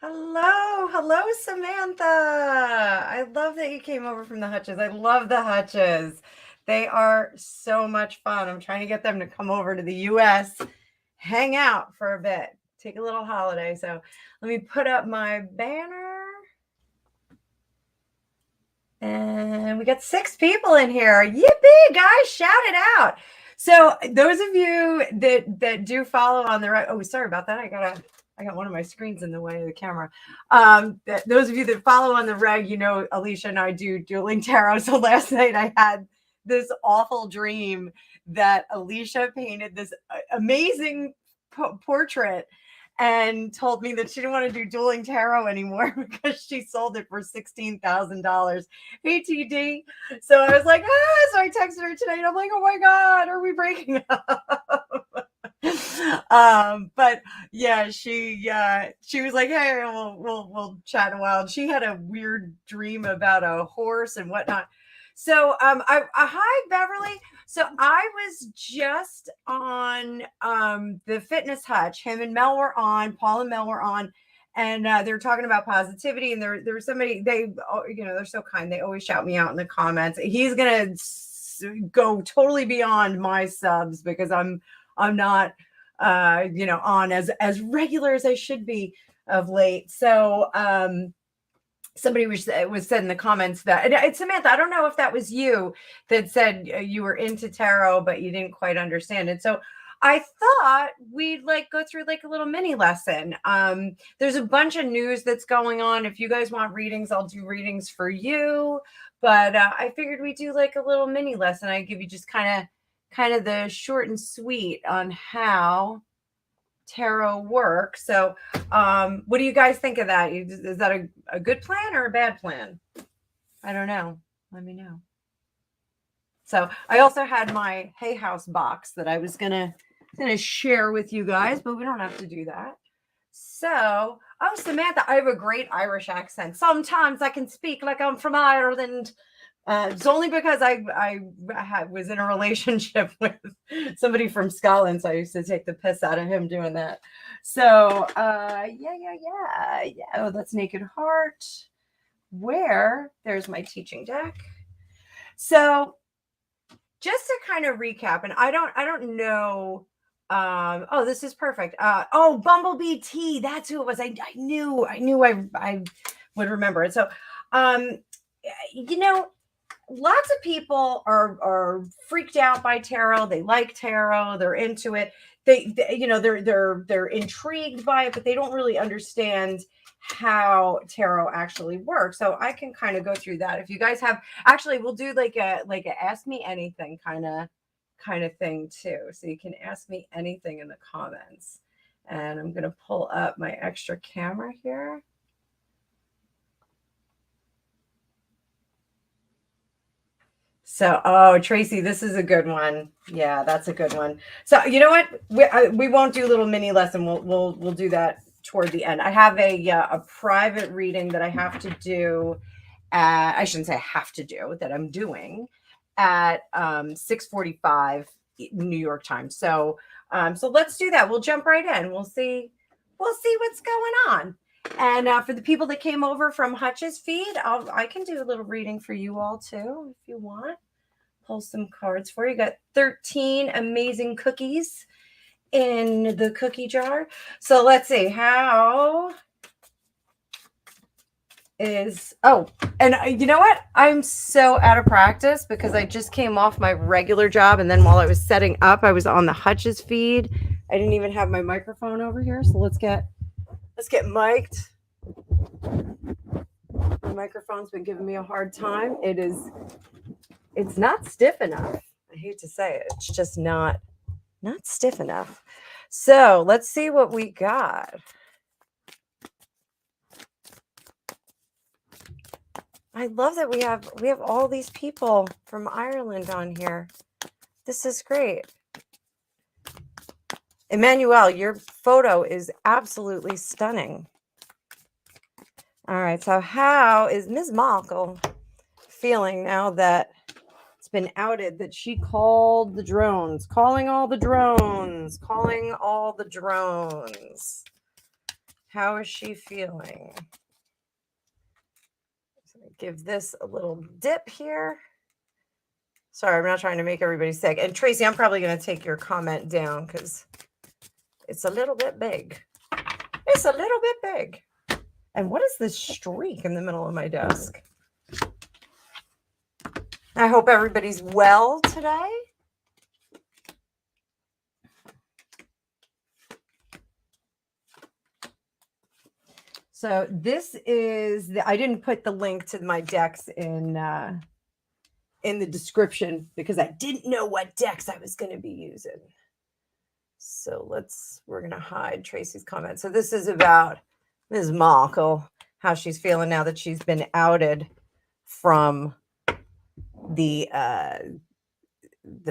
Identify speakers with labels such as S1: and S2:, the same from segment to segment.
S1: Hello, Samantha. I love that you came over from the Hutches. I love the Hutches. They are so much fun. I'm trying to get them to come over to the US, hang out for a bit, take a little holiday. So let me put up my banner. And we got 6 people in here. Yippee, guys, shout it out. So those of you that do follow on the right, oh, sorry about that. I got one of my screens in the way of the camera. Those of you that follow on the reg, you know, Alicia and I do dueling tarot. So last night I had this awful dream that Alicia painted this amazing portrait and told me that she didn't want to do dueling tarot anymore because she sold it for $16,000. Hey, TD. So I was like, so I texted her today and I'm like, oh my God, are we breaking up? But yeah, she was like, hey, we'll chat a while. And she had a weird dream about a horse and whatnot. So hi Beverly. So I was just on the fitness hutch. Him and Mel were on, Paul and Mel were on, and they were talking about positivity. And there was somebody, they're so kind. They always shout me out in the comments. He's gonna go totally beyond my subs because I'm not on as regular as I should be of late. So somebody was said in the comments that it's Samantha. I don't know if that was you that said you were into tarot, but you didn't quite understand it. So I thought we'd go through a little mini lesson. There's a bunch of news that's going on. If you guys want readings, I'll do readings for you. But I figured we'd do a little mini lesson. I give you just kind of the short and sweet on how tarot work. So what do you guys think of that? Is that a good plan or a bad plan? I don't know. Let me know. So I also had my Hay House box that I was gonna share with you guys, but we don't have to do that. So, oh, Samantha, I have a great Irish accent. Sometimes I can speak like I'm from Ireland. It's only because I was in a relationship with somebody from Scotland, so I used to take the piss out of him doing that. So yeah. Oh, that's Naked Heart. There's my teaching deck. So just to kind of recap, and I don't know. Oh, this is perfect. Bumblebee Tea. That's who it was. I knew I would remember it. So lots of people are freaked out by tarot. They like tarot. They're into it. They're intrigued by it, but they don't really understand how tarot actually works. So I can kind of go through that. If you guys have, actually, we'll do like a ask me anything kind of thing too. So you can ask me anything in the comments. And I'm going to pull up my extra camera here. So, Tracy, this is a good one. Yeah, that's a good one. So, you know what? We won't do a little mini lesson. We'll do that toward the end. I have a private reading that I have to do. I shouldn't say have to do, that I'm doing at 6:45 New York time. So let's do that. We'll jump right in. We'll see what's going on. And for the people that came over from Hutch's feed, I can do a little reading for you all too, if you want. Pull some cards for you. Got 13 amazing cookies in the cookie jar. So let's see how is. Oh, and you know what? I'm so out of practice because I just came off my regular job, and then while I was setting up, I was on the Hutch's feed. I didn't even have my microphone over here. So let's get mic'd. The microphone's been giving me a hard time. It's not stiff enough. I hate to say it. It's just not stiff enough. So let's see what we got. I love that we have all these people from Ireland on here. This is great. Emmanuel, your photo is absolutely stunning. All right, so how is Ms. Markle feeling now that it's been outed that she called the drones? Calling all the drones. How is she feeling? Give this a little dip here. Sorry, I'm not trying to make everybody sick. And Tracy, I'm probably going to take your comment down because it's a little bit big. It's a little bit big. And what is this streak in the middle of my desk? I hope everybody's well today. So this is I didn't put the link to my decks in the description because I didn't know what decks I was going to be using. So we're going to hide Tracy's comment. So this is about Ms. Markle, how she's feeling now that she's been outed from the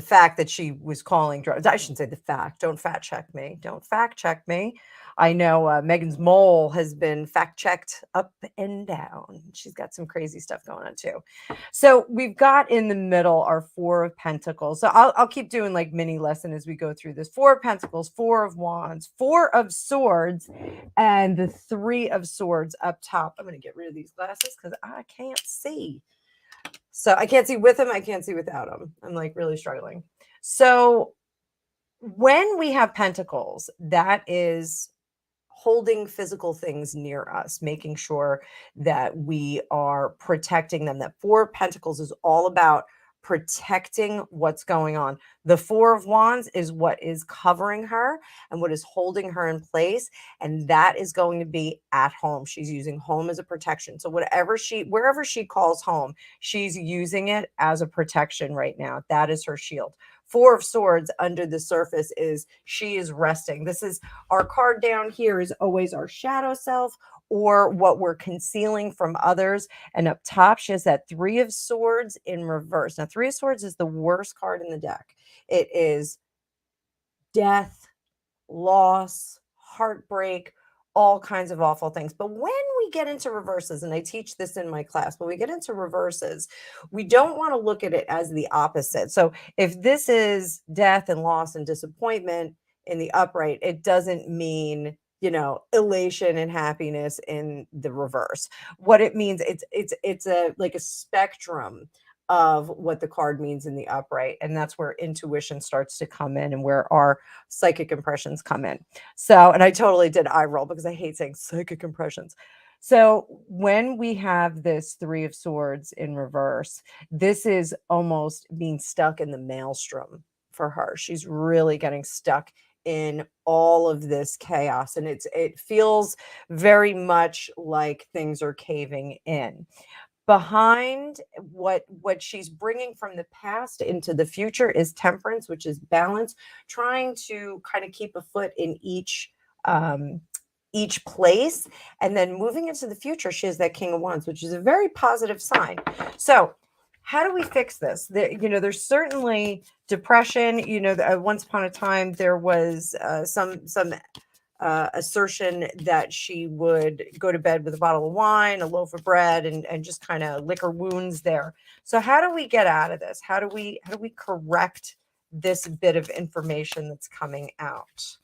S1: fact that she was calling drugs. I shouldn't say the fact. Don't fact check me. Don't fact check me. I know Meghan's mole has been fact checked up and down. She's got some crazy stuff going on too. So we've got in the middle our Four of Pentacles. So I'll keep doing like mini lesson as we go through this. Four of Pentacles, Four of Wands, Four of Swords, and the Three of Swords up top. I'm going to get rid of these glasses because I can't see. So I can't see with him. I can't see without him. I'm like really struggling. So when we have pentacles, that is holding physical things near us, making sure that we are protecting them. That Four of Pentacles is all about protecting what's going on. The Four of Wands is what is covering her and what is holding her in place. And that is going to be at home. She's using home as a protection. So wherever she calls home, she's using it as a protection right now. That is her shield. Four of Swords under the surface is she is resting. This is our card down here is always our shadow self or what we're concealing from others. And up top, she has that Three of Swords in reverse. Now, Three of Swords is the worst card in the deck. It is death, loss, heartbreak, all kinds of awful things. But when we get into reverses, and I teach this in my class, when we get into reverses, we don't want to look at it as the opposite. So if this is death and loss and disappointment in the upright, it doesn't mean, elation and happiness in the reverse. What it means, it's a like a spectrum of what the card means in the upright. And that's where intuition starts to come in and where our psychic impressions come in. So, and I totally did eye roll because I hate saying psychic impressions. So when we have this Three of Swords in reverse, this is almost being stuck in the maelstrom for her. She's really getting stuck in all of this chaos. And it feels very much like things are caving in. Behind what she's bringing from the past into the future is Temperance, which is balance, trying to kind of keep a foot in each place. And then moving into the future, she has that King of Wands, which is a very positive sign. So how do we fix this? There's certainly depression. Once upon a time, there was some assertion that she would go to bed with a bottle of wine, a loaf of bread, and just kind of lick her wounds there. So how do we get out of this? How do we correct this bit of information that's coming out?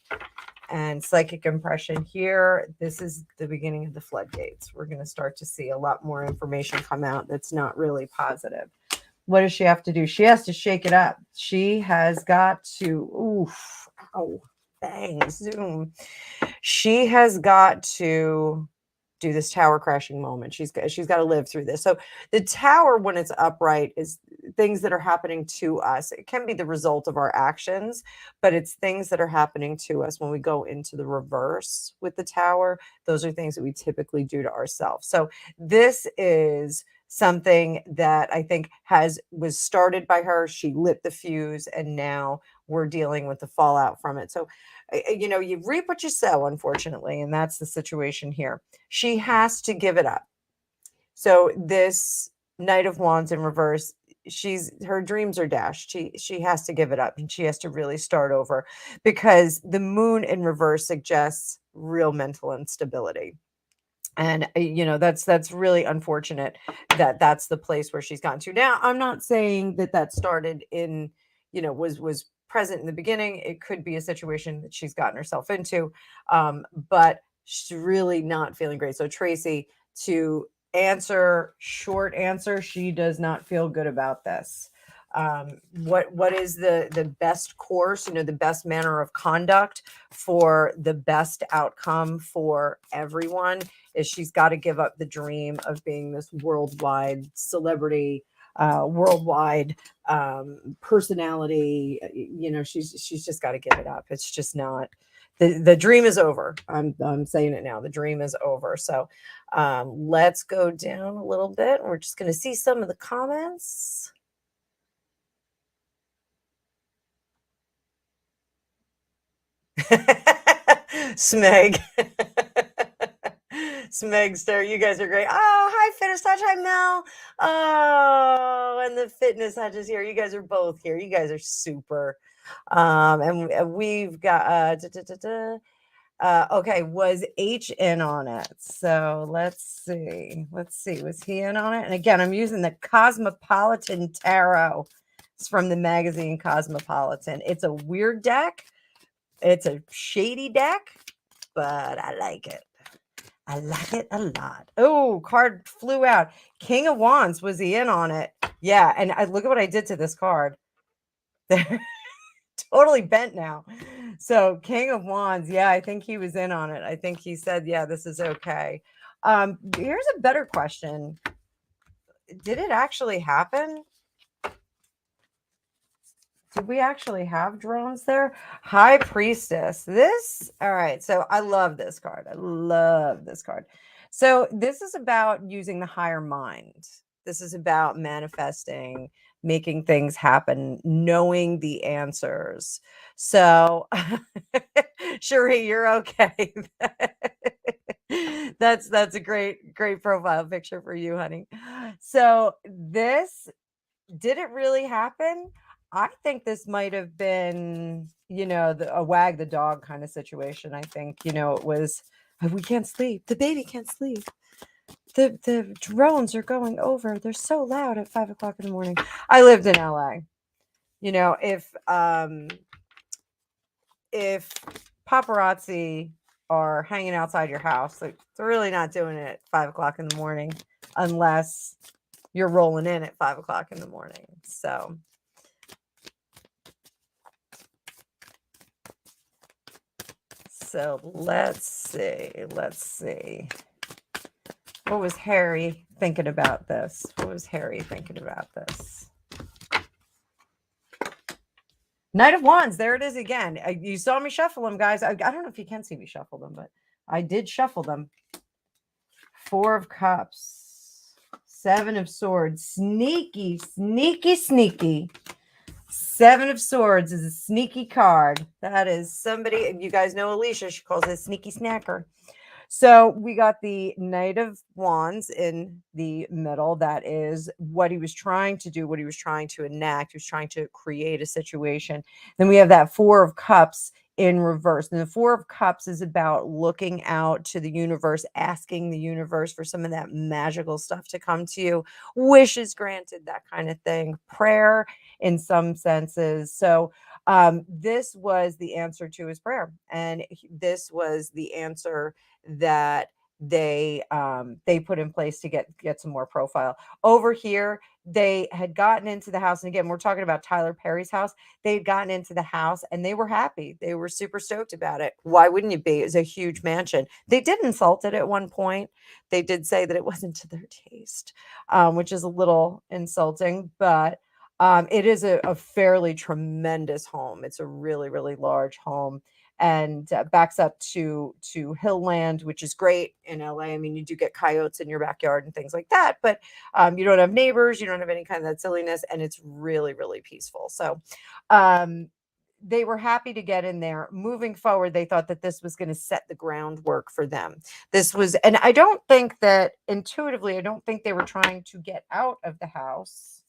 S1: And psychic impression here, this is the beginning of the floodgates. We're going to start to see a lot more information come out that's not really positive. What does she have to do? She has to shake it up. She has got to, bang, zoom. She has got to do this tower crashing moment. She's got to live through this. So the tower, when it's upright, is things that are happening to us. It can be the result of our actions, but it's things that are happening to us. When we go into the reverse with the tower, those are things that we typically do to ourselves. So this is something that I think was started by her. She lit the fuse, and now we're dealing with the fallout from it. So you reap what you sow, unfortunately, and that's the situation here. She has to give it up. So this Knight of Wands in reverse, her dreams are dashed. She has to give it up, and she has to really start over, because the Moon in reverse suggests real mental instability. And that's really unfortunate that that's the place where she's gotten to. Now, I'm not saying that started in, was present in the beginning. It could be a situation that she's gotten herself into, but she's really not feeling great. So Tracy, to short answer, she does not feel good about this. What is the best course, the best manner of conduct for the best outcome for everyone is she's got to give up the dream of being this worldwide celebrity, worldwide personality. She's just got to give it up. It's just not, the dream is over. I'm saying it now. The dream is over. So let's go down a little bit. We're just going to see some of the comments. Smeg. Smegster, you guys are great. Oh, hi, Fitness Touch. Hi, Mel. Oh, and the Fitness Touch is here. You guys are both here. You guys are super. And we've got okay, was H in on it? So let's see. Was he in on it? And again, I'm using the Cosmopolitan Tarot. It's from the magazine Cosmopolitan. It's a weird deck. It's a shady deck, but I like it. I like it a lot. Oh, card flew out. King of Wands, was he in on it? Yeah, and look at what I did to this card. They're totally bent now. So King of Wands, yeah, I think he was in on it. I think he said, yeah, this is okay. Here's a better question. Did it actually happen? Did we actually have drones there? High Priestess. All right. So I love this card. So this is about using the higher mind. This is about manifesting, making things happen, knowing the answers. So, Cherie, you're okay. That's a great profile picture for you, honey. So did it really happen? I think this might have been, a wag the dog kind of situation. I think, it was, we can't sleep. The baby can't sleep. The drones are going over. They're so loud at 5 o'clock in the morning. I lived in LA. If paparazzi are hanging outside your house, like, they're really not doing it at 5 o'clock in the morning unless you're rolling in at 5 o'clock in the morning. So let's see. What was Harry thinking about this? Knight of Wands. There it is again. You saw me shuffle them, guys. I don't know if you can see me shuffle them, but I did shuffle them. 4 of Cups. 7 of Swords. Sneaky. 7 of Swords is a sneaky card. That is somebody, you guys know Alicia, she calls it a sneaky snacker. So we got the Knight of Wands in the middle. That is what he was trying to do, what he was trying to enact. He was trying to create a situation. Then we have that 4 of Cups in reverse. And the 4 of Cups is about looking out to the universe, asking the universe for some of that magical stuff to come to you. Wishes granted, that kind of thing. Prayer in some senses. So this was the answer to his prayer. And this was the answer that they put in place to get some more profile. Over here, they had gotten into the house, and again, we're talking about Tyler Perry's house. They had gotten into the house and they were happy. They were super stoked about it. Why wouldn't you be? It was a huge mansion. They did insult it at one point. They did say that it wasn't to their taste, which is a little insulting, but it is a fairly tremendous home. It's a really, really large home, and backs up to hill land, which is great in LA. I mean, you do get coyotes in your backyard and things like that, but you don't have neighbors, you don't have any kind of that silliness, and it's really, really peaceful. So they were happy to get in there. Moving forward, they thought that this was going to set the groundwork for them. And I don't think that intuitively, I don't think they were trying to get out of the house.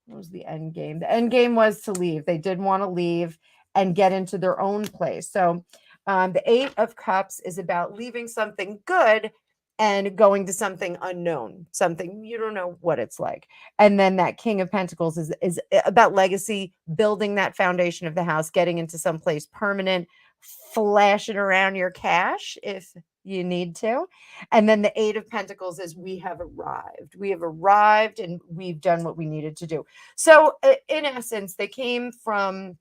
S1: What was the end game? The end game was to leave. They did want to leave and get into their own place. So the 8 of Cups is about leaving something good and going to something unknown, something you don't know what it's like. And then that King of Pentacles is about legacy, building that foundation of the house, getting into some place permanent, flashing around your cash if you need to. And then the Eight of Pentacles is we have arrived. We have arrived and we've done what we needed to do. So in essence, they came from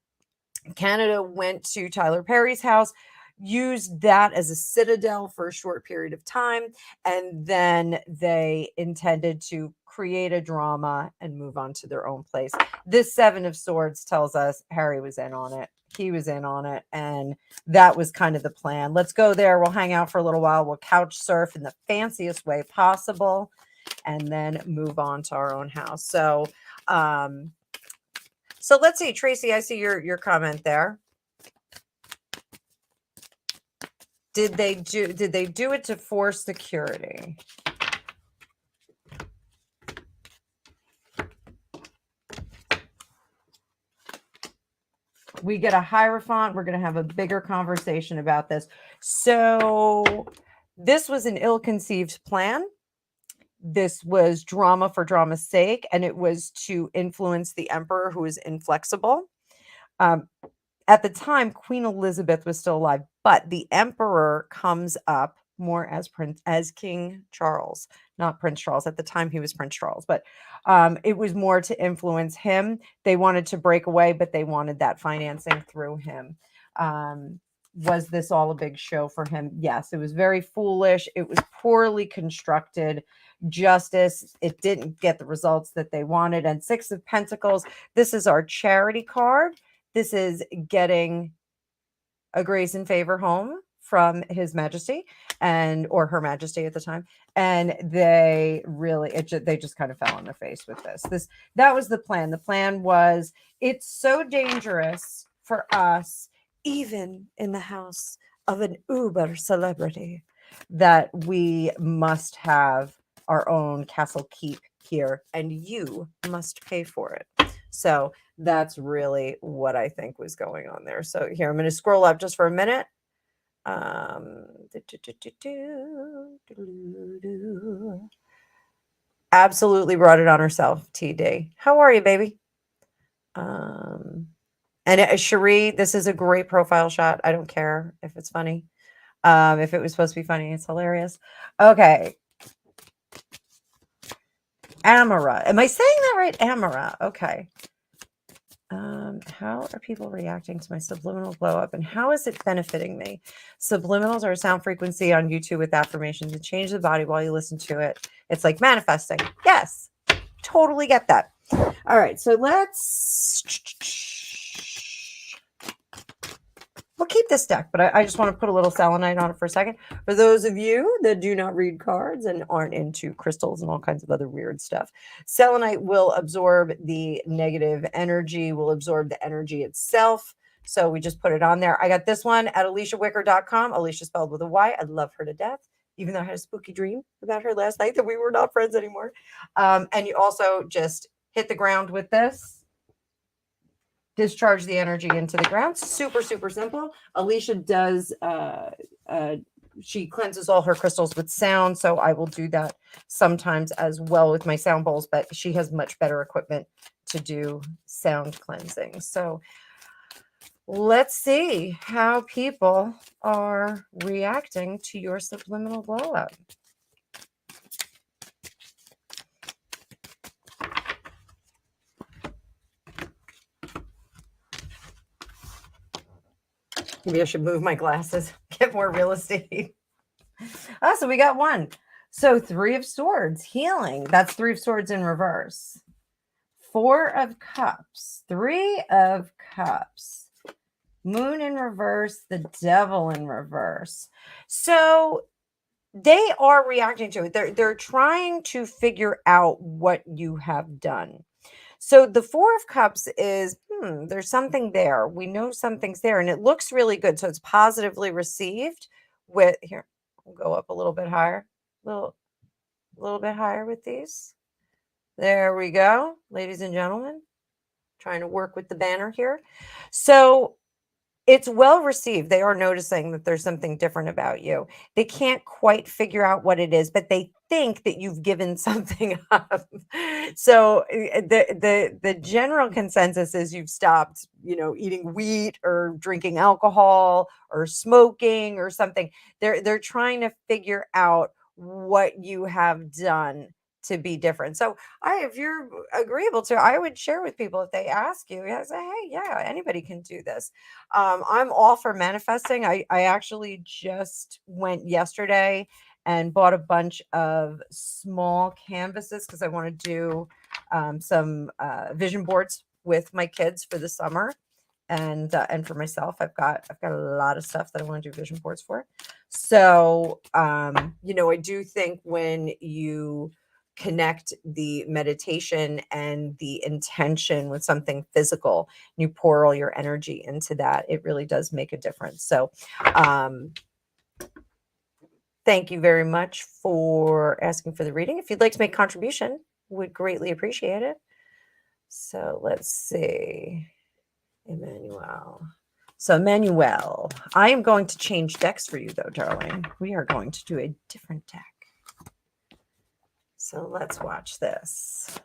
S1: Canada, went to Tyler Perry's house, used that as a citadel for a short period of time, and then they intended to create a drama and move on to their own place. This Seven of Swords tells us Harry was in on it. He was in on it, and that was kind of the plan. Let's go there. We'll hang out for a little while. We'll couch surf in the fanciest way possible, and then move on to our own house. So let's see, Tracy, I see your comment there. Did they do it to force security? We get a Hierophant. We're going to have a bigger conversation about this. So this was an ill-conceived plan. This was drama for drama's sake, and it was to influence the emperor, who is inflexible. At the time, Queen Elizabeth was still alive, but the emperor comes up more as King Charles, not Prince Charles. At the time, he was Prince Charles, but it was more to influence him. They wanted to break away, but they wanted that financing through him. Was this all a big show for him? Yes, it was very foolish. It was poorly constructed. Justice, it didn't get the results that they wanted. And Six of Pentacles, this is our charity card. This is getting a grace and favor home from His Majesty or Her Majesty at the time, and they just kind of fell on their face with this. That was the plan. The plan was, it's so dangerous for us, even in the house of an uber celebrity, that we must have our own castle keep here, and you must pay for it. So that's really what I think was going on there. So here, I'm going to scroll up just for a minute. Absolutely brought it on herself, TD. How are you, baby? And Cherie, this is a great profile shot. I don't care if it's funny. If it was supposed to be funny, it's hilarious. Okay. Amara. Am I saying that right? Amara. Okay. How are people reacting to my subliminal blow up, and how is it benefiting me? Subliminals are a sound frequency on YouTube with affirmations that change the body while you listen to it. It's like manifesting. Yes, totally get that. All right, so we'll keep this deck, but I just want to put a little selenite on it for a second. For those of you that do not read cards and aren't into crystals and all kinds of other weird stuff, selenite will absorb the negative energy, will absorb the energy itself. So we just put it on there. I got this one at AliciaWicker.com. Alicia spelled with a Y. I love her to death, even though I had a spooky dream about her last night that we were not friends anymore. And you also just hit the ground with this. Discharge the energy into the ground. Super, super simple. Alicia does, she cleanses all her crystals with sound, so I will do that sometimes as well with my sound bowls, but she has much better equipment to do sound cleansing. So let's see how people are reacting to your subliminal blowout. Maybe I should move my glasses, get more real estate. So we got one. So Three of Swords, healing. That's Three of Swords in reverse. Four of Cups, Three of Cups, Moon in reverse, the Devil in reverse. So they are reacting to it. They're trying to figure out what you have done. So the Four of Cups is, there's something there. We know something's there, and it looks really good. So it's positively received with, here, we'll go up a little bit higher, a little bit higher with these. There we go, ladies and gentlemen. Trying to work with the banner here. So It's well received. They are noticing that there's something different about you. They can't quite figure out what it is, but they think that you've given something up. So the general consensus is you've stopped, eating wheat or drinking alcohol or smoking or something. They're trying to figure out what you have done to be different. So if you're agreeable to, I would share with people if they ask you, I say, hey, yeah, anybody can do this. I'm all for manifesting. I actually just went yesterday and bought a bunch of small canvases because I want to do some vision boards with my kids for the summer, and for myself. I've got a lot of stuff that I want to do vision boards for. So I do think when you connect the meditation and the intention with something physical, you pour all your energy into that, it really does make a difference. So thank you very much for asking for the reading. If you'd like to make a contribution, would greatly appreciate it. So let's see. Emmanuel. So Emmanuel, I am going to change decks for you though, darling. We are going to do a different deck. So let's watch this.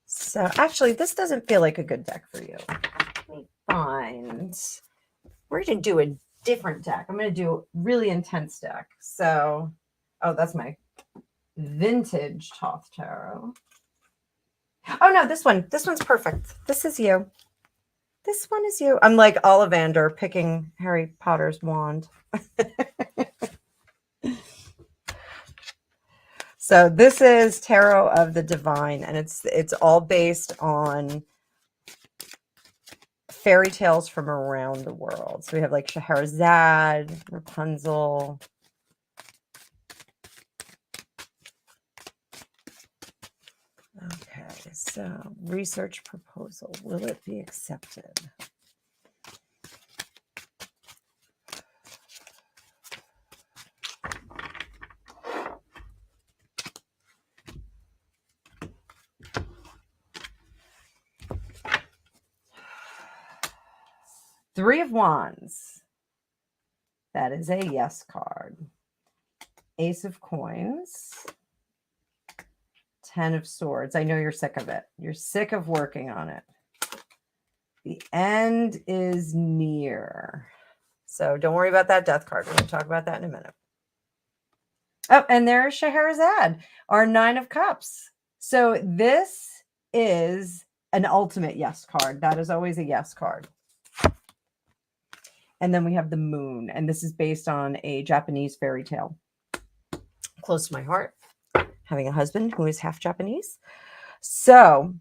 S1: So actually, this doesn't feel like a good deck for you. Let me find. We're going to do a different deck. I'm going to do a really intense deck. So, that's my vintage Thoth Tarot. Oh no, this one. This one's perfect. This is you. This one is you. I'm like Ollivander picking Harry Potter's wand. So this is Tarot of the Divine, and it's all based on fairy tales from around the world. So we have like Scheherazade, Rapunzel. Okay, so research proposal. Will it be accepted? Three of Wands. That is a yes card. Ace of Coins. 10 of Swords. I know you're sick of it. You're sick of working on it. The end is near. So don't worry about that Death card. We're going to talk about that in a minute. Oh, and there's Scheherazade, our 9 of Cups. So this is an ultimate yes card. That is always a yes card. And then we have the Moon, and this is based on a Japanese fairy tale. Close to my heart, having a husband who is half Japanese. So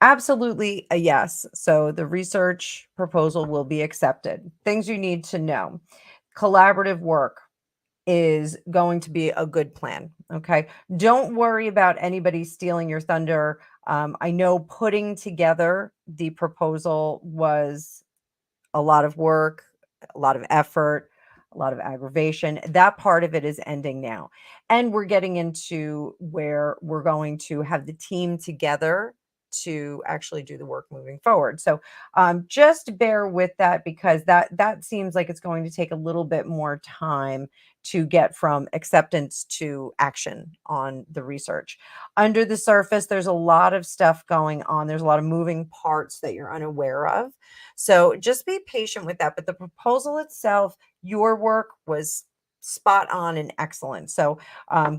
S1: absolutely a yes. So the research proposal will be accepted. Things you need to know. Collaborative work is going to be a good plan. Okay. Don't worry about anybody stealing your thunder. I know putting together the proposal was a lot of work, a lot of effort, a lot of aggravation. That part of it is ending now. And we're getting into where we're going to have the team together to actually do the work moving forward. So just bear with that, because that seems like it's going to take a little bit more time to get from acceptance to action on the research. Under the surface, there's a lot of stuff going on. There's a lot of moving parts that you're unaware of. So just be patient with that. But the proposal itself, your work was spot on and excellent. So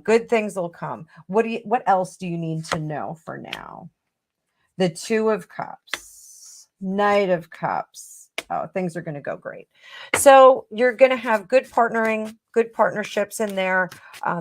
S1: good things will come. What else do you need to know for now? The 2 of Cups, Knight of Cups. Oh, things are going to go great. So you're going to have good partnering, good partnerships in there.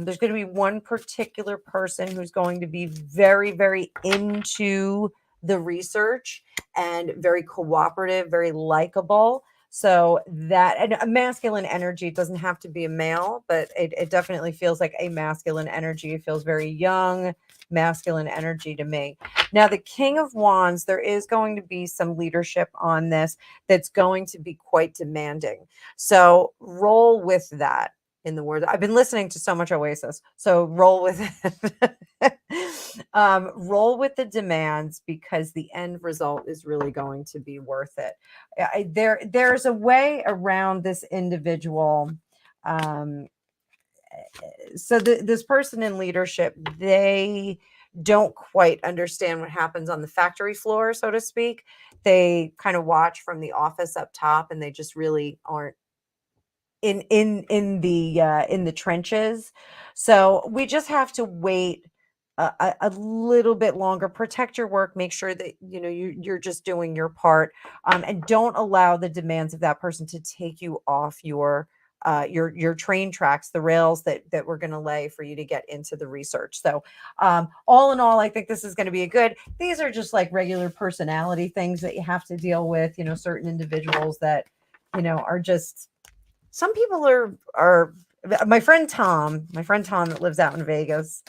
S1: There's going to be one particular person who's going to be very, very into the research and very cooperative, very likable. So that, and a masculine energy, it doesn't have to be a male, but it definitely feels like a masculine energy. It feels very young, masculine energy to me. Now, the King of Wands, there is going to be some leadership on this that's going to be quite demanding. So roll with that. in the words. I've been listening to so much Oasis, so roll with it. Roll with the demands because the end result is really going to be worth it. There's a way around this individual. So this person in leadership, they don't quite understand what happens on the factory floor, so to speak. They kind of watch from the office up top, and they just really aren't in the trenches. So we just have to wait a little bit longer. Protect your work. Make sure that you're just doing your part, and don't allow the demands of that person to take you off your train tracks, the rails that we're going to lay for you to get into the research. So all in all, I think this is going to be these are just like regular personality things that you have to deal with. Certain individuals that are just, some people are my friend Tom that lives out in Vegas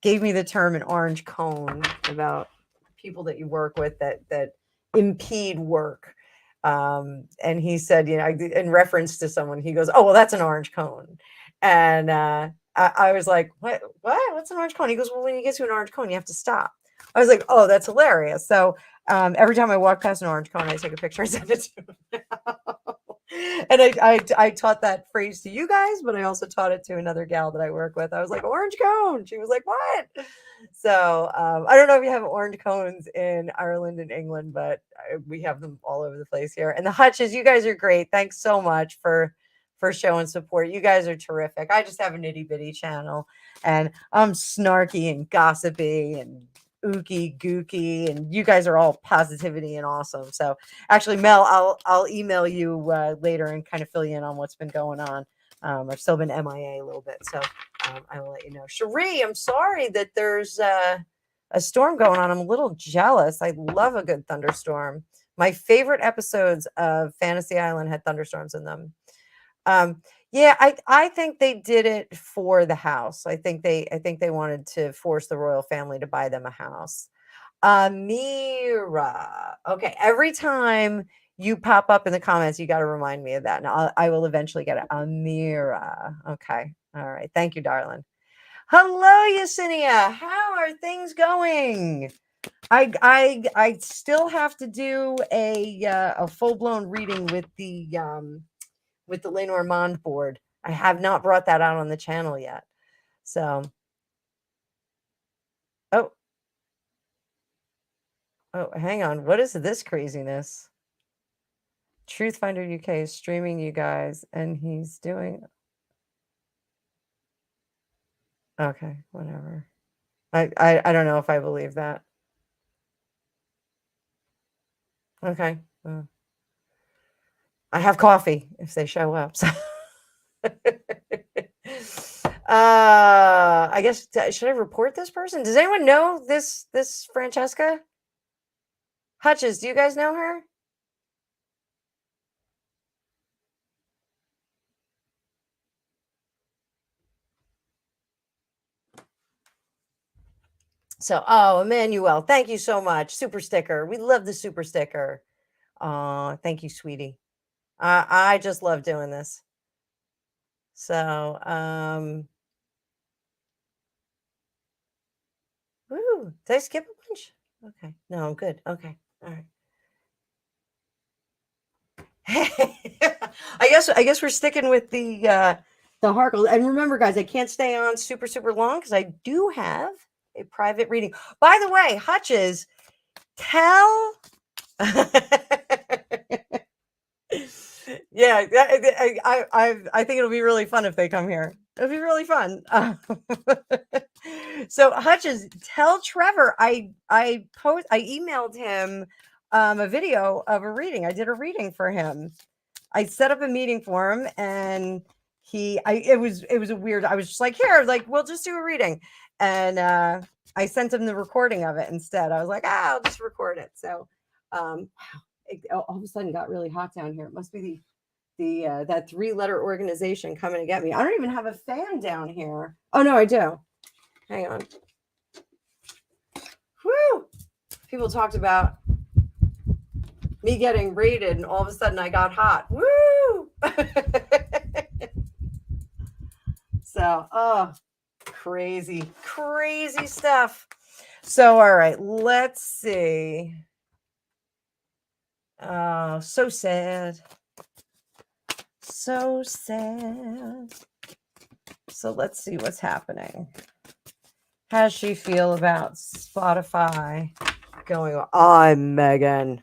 S1: gave me the term an orange cone about people that you work with that impede work. And he said, in reference to someone, he goes, "Oh, well, that's an orange cone." And I was like, what's an orange cone? He goes, "Well, when you get to an orange cone, you have to stop." I was like, "Oh, that's hilarious." So every time I walk past an orange cone, I take a picture and send it to him. And I taught that phrase to you guys, but I also taught it to another gal that I work with. I was like, "Orange cone." She was like, "What?" So I don't know if you have orange cones in Ireland and England, but we have them all over the place here. And the Hutches, you guys are great. Thanks so much for showing support. You guys are terrific. I just have an itty bitty channel, and I'm snarky and gossipy and ooky gooky, and you guys are all positivity and awesome. So actually, Mel, I'll email you later and kind of fill you in on what's been going on. I've still been MIA a little bit, so I will let you know. Cherie, I'm sorry that there's a storm going on. I'm a little jealous. I love a good thunderstorm. My favorite episodes of Fantasy Island had thunderstorms in them. Yeah, I think they did it for the house. I think they wanted to force the royal family to buy them a house. Amira. Okay, every time you pop up in the comments, you got to remind me of that. And I will eventually get it. Amira. Okay. All right. Thank you, darling. Hello, Yesenia. How are things going? I still have to do a full-blown reading with the Lenormand board. I have not brought that out on the channel yet. So, oh, hang on. What is this craziness? Truthfinder UK is streaming you guys, and he's doing. Okay, whatever. I don't know if I believe that. Okay. I have coffee if they show up. So. I guess, should I report this person? Does anyone know this Francesca Hutches? Do you guys know her? So, Emmanuel, thank you so much. Super sticker. We love the super sticker. Thank you, sweetie. I just love doing this. So, woo, did I skip a bunch? Okay. No, I'm good. Okay. All right. I guess we're sticking with the Harkle. And remember, guys, I can't stay on super long because I do have a private reading. By the way, Hutches, tell. Yeah, I think it'll be really fun if they come here. It'll be really fun. So Hutches, tell Trevor I emailed him a video of a reading. I did a reading for him. I set up a meeting for him, and it was a weird. I was just like, here, like, we'll just do a reading, and I sent him the recording of it instead. I was like, I'll just record it. So, it all of a sudden got really hot down here. It must be the that 3-letter organization coming to get me. I don't even have a fan down here. Oh no, I do. Hang on. Woo! People talked about me getting raided, and all of a sudden I got hot. Woo! So, oh, crazy stuff. So, all right, let's see. Oh, so sad. So sad. So let's see what's happening. How does she feel about Spotify going on? I'm Meghan.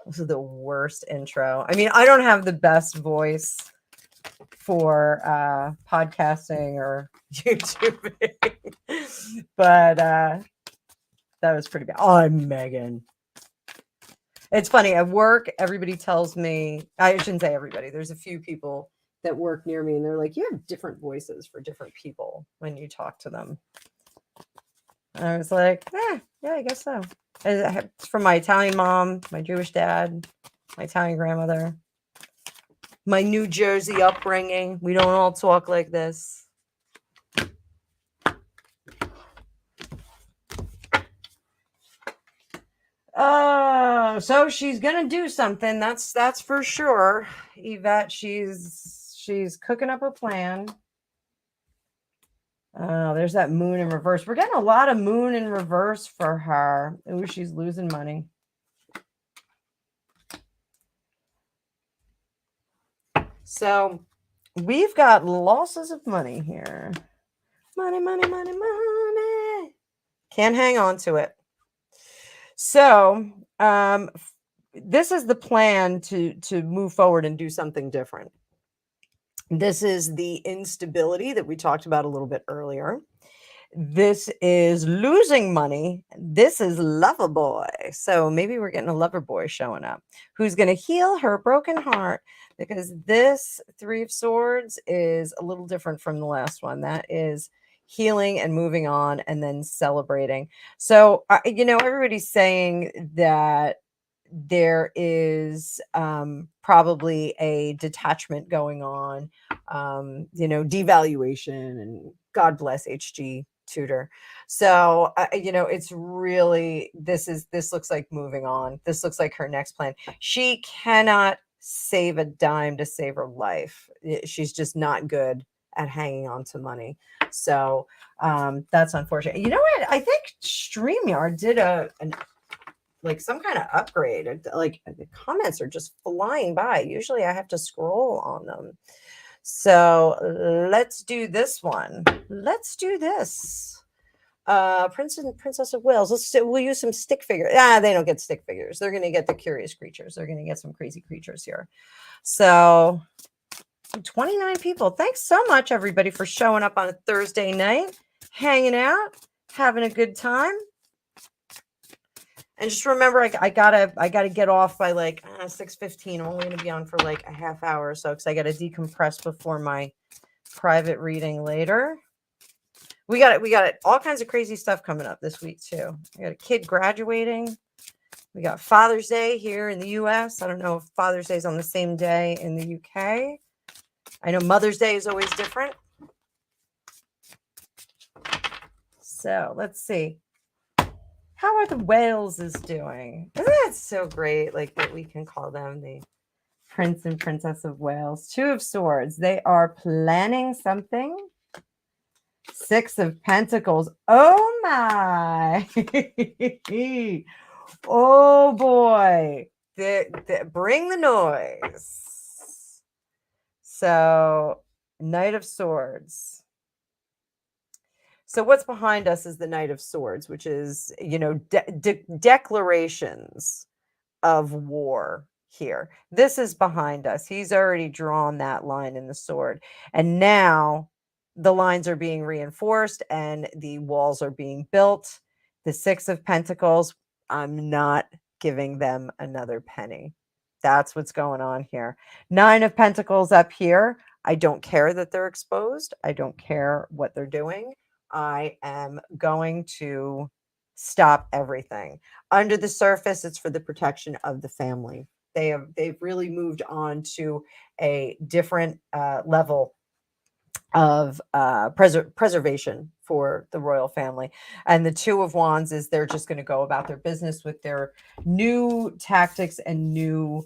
S1: This is the worst intro. I mean, I don't have the best voice for podcasting or YouTubing, but that was pretty bad. I'm Meghan. It's funny, at work, everybody tells me, I shouldn't say everybody, there's a few people that work near me and they're like, you have different voices for different people when you talk to them. And I was like, yeah, I guess so. It's from my Italian mom, my Jewish dad, my Italian grandmother, my New Jersey upbringing. We don't all talk like this. Oh, so she's gonna do something. That's for sure. Yvette, she's cooking up a plan. Oh, there's that moon in reverse. We're getting a lot of moon in reverse for her. Ooh, she's losing money. So we've got losses of money here. Money. Can't hang on to it. So this is the plan to move forward and do something different. This is the instability that we talked about a little bit earlier. This is losing money. This is lover boy. So maybe we're getting a lover boy showing up who's going to heal her broken heart, because this Three of Swords is a little different from the last one. That is healing and moving on and then celebrating. So, everybody's saying that there is probably a detachment going on, devaluation, and God bless HG Tudor. So, it's really, this looks like moving on. This looks like her next plan. She cannot save a dime to save her life. She's just not good at hanging on to money. So that's unfortunate. You know what? I think StreamYard did some kind of upgrade. Like, the comments are just flying by. Usually I have to scroll on them. So let's do this one. Let's do this. Prince and Princess of Wales. We'll use some stick figures. They don't get stick figures. They're going to get the curious creatures. They're going to get some crazy creatures here. So 29 people. Thanks so much, everybody, for showing up on a Thursday night, hanging out, having a good time. And just remember, I gotta get off by 6:15. I'm only gonna be on for a half hour or so, because I gotta decompress before my private reading later. We got all kinds of crazy stuff coming up this week too. We got a kid graduating. We got Father's Day here in the US. I don't know if Father's Day is on the same day in the UK. I know Mother's Day is always different. So let's see. How are the Waleses doing? Isn't that so great? That we can call them the Prince and Princess of Wales. Two of Swords. They are planning something. Six of Pentacles. Oh my. Oh boy. Bring the noise. So, Knight of Swords. So what's behind us is the Knight of Swords, which is, declarations of war here. This is behind us. He's already drawn that line in the sword. And now the lines are being reinforced and the walls are being built. The Six of Pentacles, I'm not giving them another penny. That's what's going on here. Nine of Pentacles up here. I don't care that they're exposed. I don't care what they're doing. I am going to stop everything. Under the surface, it's for the protection of the family. They've really moved on to a different level of preservation for the royal family. And the Two of Wands is they're just going to go about their business with their new tactics and new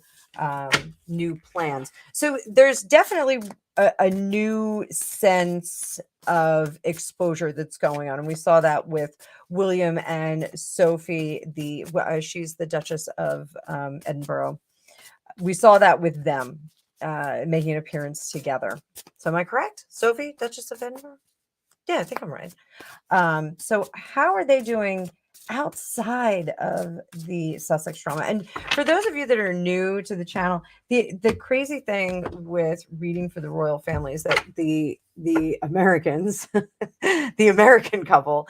S1: new plans. So there's definitely a new sense of exposure that's going on, and we saw that with William and Sophie. She's the Duchess of Edinburgh. We saw that with them making an appearance together. So am I correct? Sophie, Duchess of Edinburgh? Yeah, I think I'm right. So how are they doing outside of the Sussex drama? And for those of you that are new to the channel, the crazy thing with reading for the royal family is that the Americans, the American couple,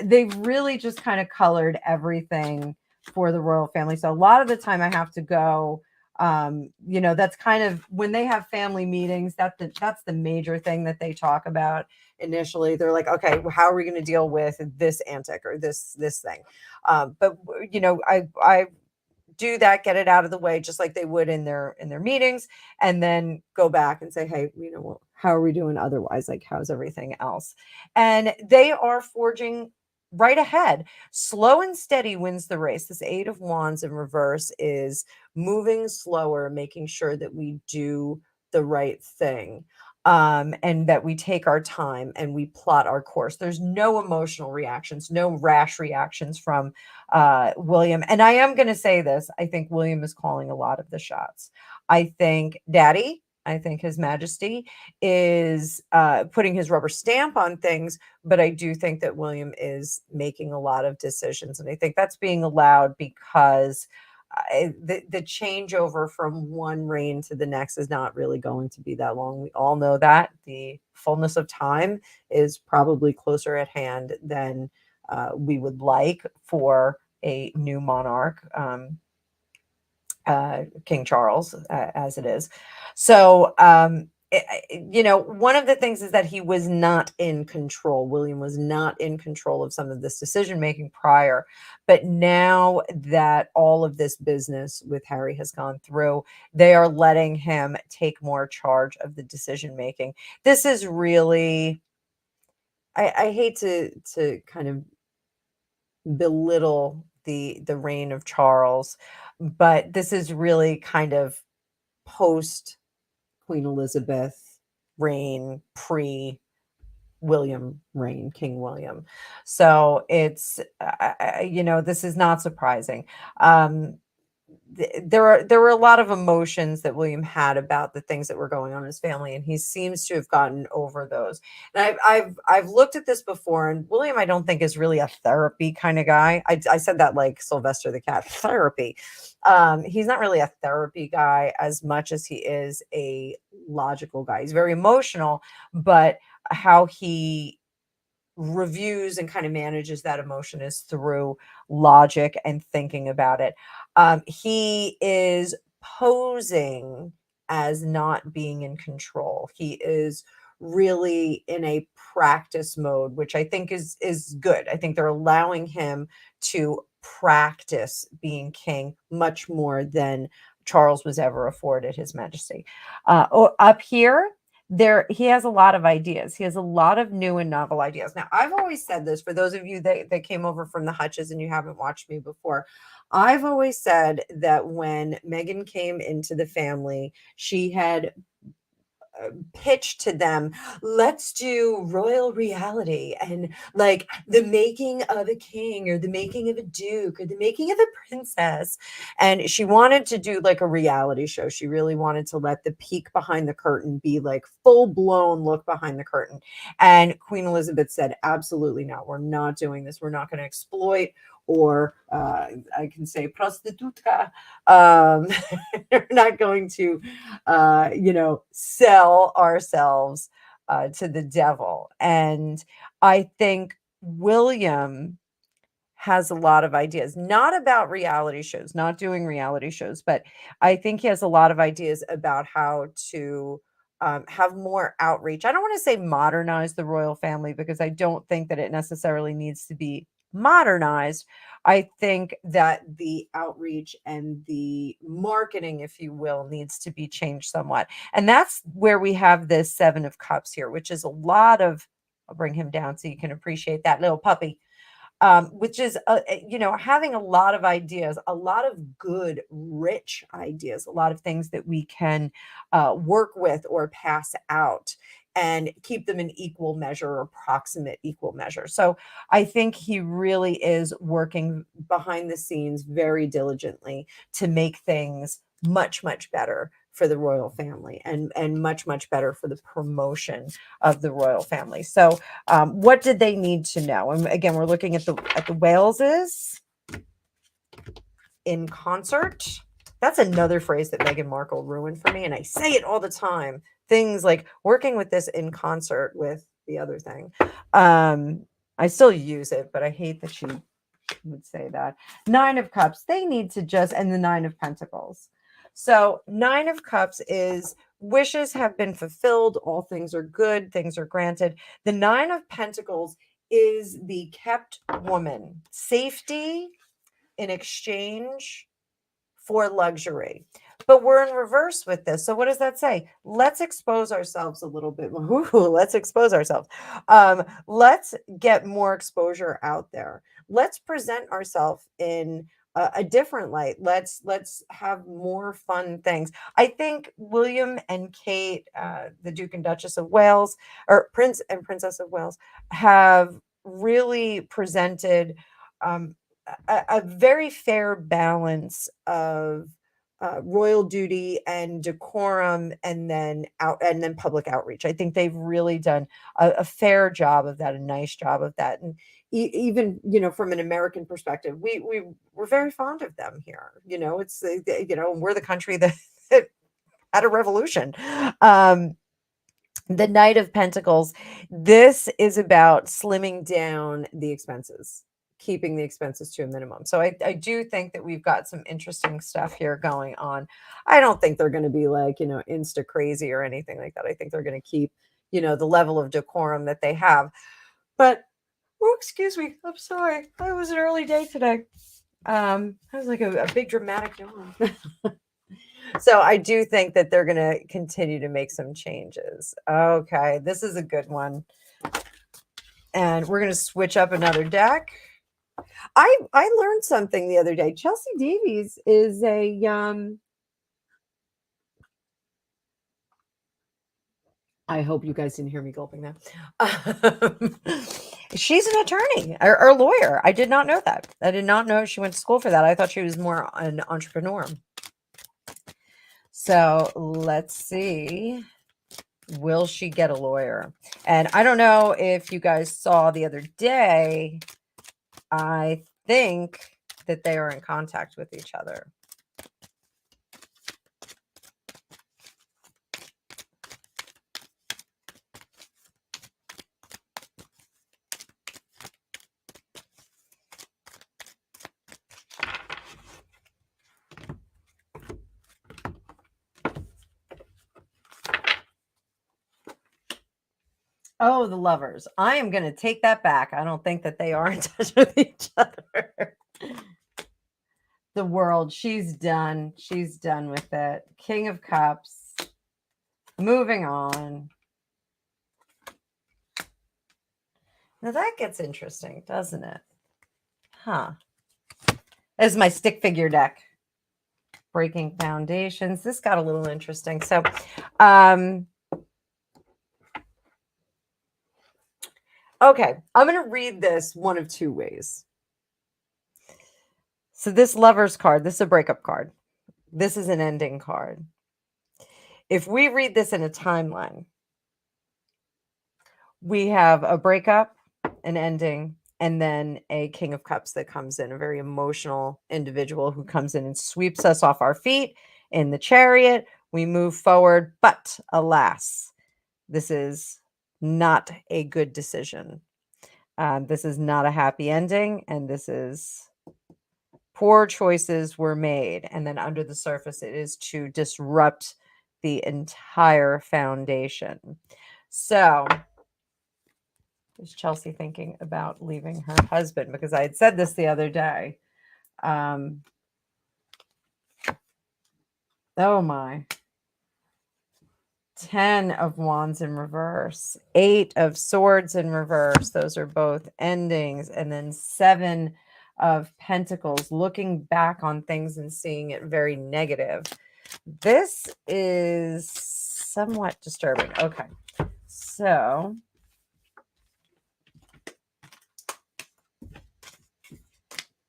S1: they really just kind of colored everything for the royal family. So a lot of the time I have to go, that's kind of when they have family meetings, that's the major thing that they talk about. Initially they're like, okay, well, how are we going to deal with this antic or this thing? But I do that, get it out of the way, just like they would in their meetings, and then go back and say, hey, well, how are we doing otherwise? Like, how's everything else? And they are forging right ahead. Slow and steady wins the race. This 8 of Wands in reverse is moving slower, making sure that we do the right thing, and that we take our time and we plot our course. There's no emotional reactions, no rash reactions from William. And I am going to say this. I think William is calling a lot of the shots. I think His Majesty is putting his rubber stamp on things, but I do think that William is making a lot of decisions. And I think that's being allowed because the changeover from one reign to the next is not really going to be that long. We all know that the fullness of time is probably closer at hand than we would like for a new monarch, King Charles, as it is. So, one of the things is that he was not in control. William was not in control of some of this decision making prior. But now that all of this business with Harry has gone through, they are letting him take more charge of the decision making. This is really, I hate to kind of belittle the reign of Charles, but this is really kind of post Queen Elizabeth reign, pre William reign, King William. So it's this is not surprising. There were a lot of emotions that William had about the things that were going on in his family, and he seems to have gotten over those. And I've looked at this before, and William I don't think is really a therapy kind of guy. I said that like Sylvester the cat, therapy. He's not really a therapy guy as much as he is a logical guy. He's very emotional, but how he reviews and kind of manages that emotion is through logic and thinking about it. He is posing as not being in control. He is really in a practice mode, which I think is good. I think they're allowing him to practice being king much more than Charles was ever afforded His Majesty. Up here, he has a lot of ideas. He has a lot of new and novel ideas. Now, I've always said this for those of you that came over from the Hutches and you haven't watched me before. I've always said that when Meghan came into the family, she had pitched to them, let's do royal reality and like the making of a king or the making of a duke or the making of a princess. And she wanted to do like a reality show. She really wanted to let the peek behind the curtain be like full blown look behind the curtain. And Queen Elizabeth said, absolutely not. We're not doing this. We're not going to exploit, or I can say prostitutka. We're not going to, sell ourselves to the devil. And I think William has a lot of ideas, not about reality shows, not doing reality shows, but I think he has a lot of ideas about how to have more outreach. I don't want to say modernize the royal family because I don't think that it necessarily needs to be modernized. I think that the outreach and the marketing, if you will, needs to be changed somewhat. And that's where we have this 7 of Cups here, which is a lot of, I'll bring him down so you can appreciate that little puppy. which is, having a lot of ideas, a lot of good, rich ideas, a lot of things that we can work with or pass out and keep them in equal measure or approximate equal measure. So I think he really is working behind the scenes very diligently to make things much, much better for the royal family and much, much better for the promotion of the royal family. So what did they need to know? And again, we're looking at the Waleses in concert. That's another phrase that Meghan Markle ruined for me, and I say it all the time. Things like working with this in concert with the other thing. I still use it, but I hate that she would say that. 9 of Cups, they need to just, and the 9 of Pentacles. So 9 of Cups is wishes have been fulfilled. All things are good. Things are granted. The 9 of Pentacles is the kept woman. Safety in exchange for luxury. But we're in reverse with this. So what does that say? Let's expose ourselves a little bit. Ooh, let's expose ourselves. Let's get more exposure out there. Let's present ourselves in a different light. Let's have more fun things. I think William and Kate, the Duke and Duchess of Wales, or Prince and Princess of Wales, have really presented a very fair balance of royal duty and decorum, and then public outreach. I think they've really done a fair job of that, a nice job of that. And even from an American perspective, we're very fond of them here. It's we're the country that had a revolution. The Knight of Pentacles, this is about slimming down the expenses, keeping the expenses to a minimum. So I do think that we've got some interesting stuff here going on. I don't think they're going to be like, insta crazy or anything like that. I think they're going to keep, the level of decorum that they have. But, oh, excuse me. I'm sorry. It was an early day today. I was like a big dramatic yawn. So I do think that they're going to continue to make some changes. Okay, this is a good one. And we're going to switch up another deck. I learned something the other day. Chelsea Davies is a I hope you guys didn't hear me gulping that. She's an attorney or lawyer. I did not know that. I did not know she went to school for that. I thought she was more an entrepreneur. So let's see. Will she get a lawyer? And I don't know if you guys saw the other day. I think that they are in contact with each other. Oh, the Lovers. I am going to take that back. I don't think that they are in touch with each other. The World. She's done. She's done with it. King of Cups. Moving on. Now that gets interesting, doesn't it? Huh. This is my stick figure deck. Breaking Foundations. This got a little interesting. So, okay, I'm going to read this one of two ways. So this Lovers card, this is a breakup card. This is an ending card. If we read this in a timeline, we have a breakup, an ending, and then a King of Cups that comes in, a very emotional individual who comes in and sweeps us off our feet in the Chariot. We move forward, but alas, this is not a good decision. This is not a happy ending, and this is poor choices were made. And then under the surface, it is to disrupt the entire foundation. So is Chelsea thinking about leaving her husband? Because I had said this the other day. Oh my. 10 of Wands in reverse, 8 of Swords in reverse. Those are both endings. And then 7 of Pentacles, looking back on things and seeing it very negative. This is somewhat disturbing. Okay. So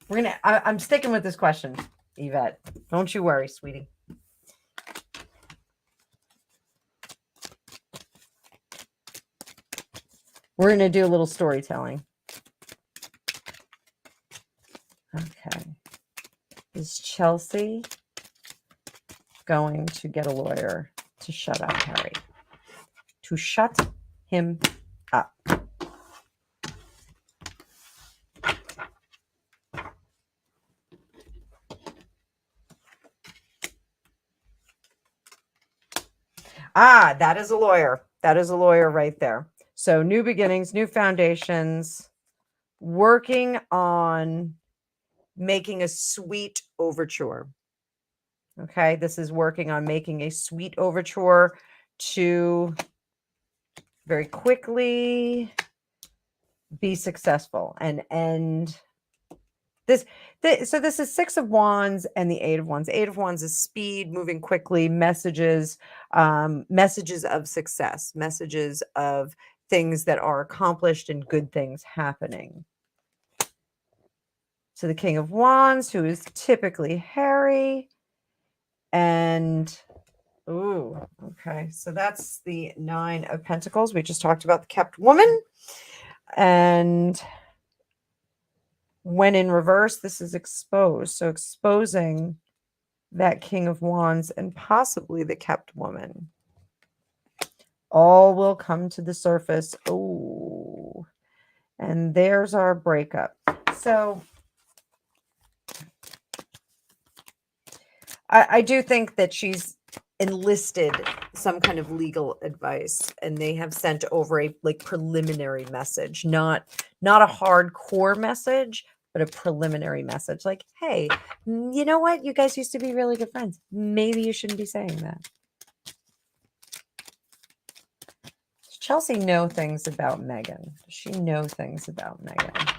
S1: I'm sticking with this question, Yvette. Don't you worry, sweetie. We're going to do a little storytelling. Okay. Is Chelsea going to get a lawyer to shut up Harry? To shut him up. Ah, that is a lawyer. That is a lawyer right there. So new beginnings, new foundations, working on making a sweet overture. Okay, this is working on making a sweet overture to very quickly be successful and end this. So this is 6 of Wands and the 8 of Wands. 8 of Wands is speed, moving quickly, messages, messages of success, messages of things that are accomplished and good things happening. So the King of Wands, who is typically Harry, and ooh, okay. So that's the 9 of Pentacles. We just talked about the kept woman. And when in reverse, this is exposed. So exposing that King of Wands and possibly the kept woman. All will come to the surface. Oh, and there's our breakup. So I do think that she's enlisted some kind of legal advice, and they have sent over a preliminary message, not a hardcore message, but a preliminary message. Like, hey, you know what? You guys used to be really good friends. Maybe you shouldn't be saying that. Does Chelsea know things about Meghan? Does she know things about Meghan?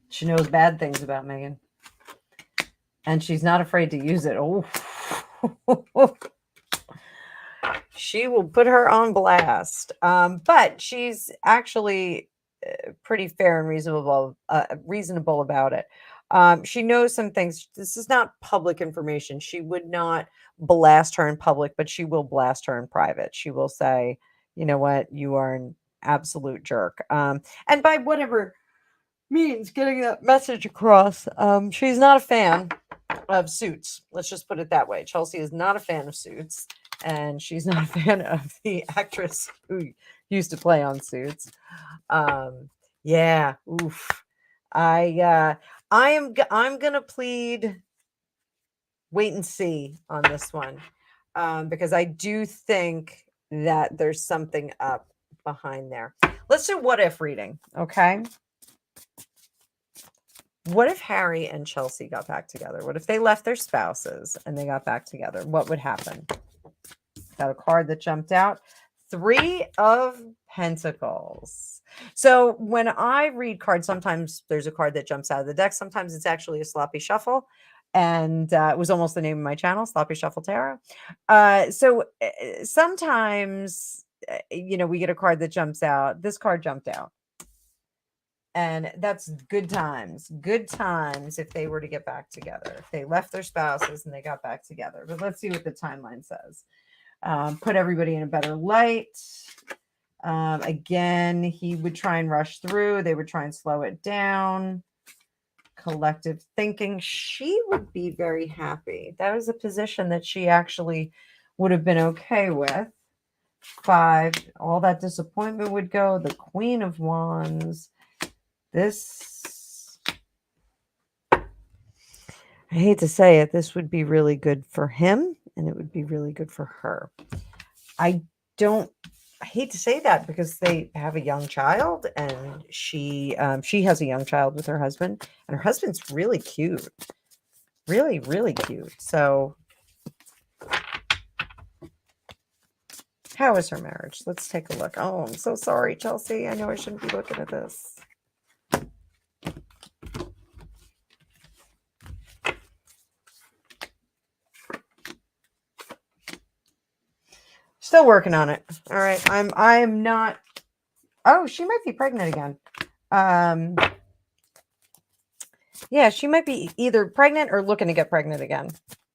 S1: She knows bad things about Meghan. And she's not afraid to use it. Oh, she will put her on blast. But she's actually pretty fair and reasonable about it. She knows some things. This is not public information. She would not blast her in public, but she will blast her in private. She will say, you know what, you are an absolute jerk. And by whatever means getting that message across, she's not a fan of Suits. Let's just put it that way. Chelsea is not a fan of Suits, and she's not a fan of the actress who used to play on Suits. Yeah, oof. I'm gonna plead wait and see on this one, because I do think that there's something up behind there. Let's do what if reading, okay? What if Harry and Chelsea got back together? What if they left their spouses and they got back together? What would happen? Got a card that jumped out. 3 of Pentacles. So when I read cards, sometimes there's a card that jumps out of the deck. Sometimes it's actually a sloppy shuffle. And it was almost the name of my channel, Sloppy Shuffle Tarot. Sometimes, we get a card that jumps out. This card jumped out. And that's good times if they were to get back together, if they left their spouses and they got back together. But let's see what the timeline says. Put everybody in a better light. Again, he would try and rush through. They would try and slow it down. Collective thinking. She would be very happy. That was a position that she actually would have been okay with. 5, all that disappointment would go. The Queen of Wands. This, I hate to say it, this would be really good for him, and it would be really good for her. I don't I hate to say that because they have a young child, and she has a young child with her husband, and her husband's really cute, really, really cute. So, how is her marriage? Let's take a look. Oh, I'm so sorry, Chelsea. I know I shouldn't be looking at this. Still working on it. All right. I'm not. Oh, she might be pregnant again. Yeah, she might be either pregnant or looking to get pregnant again.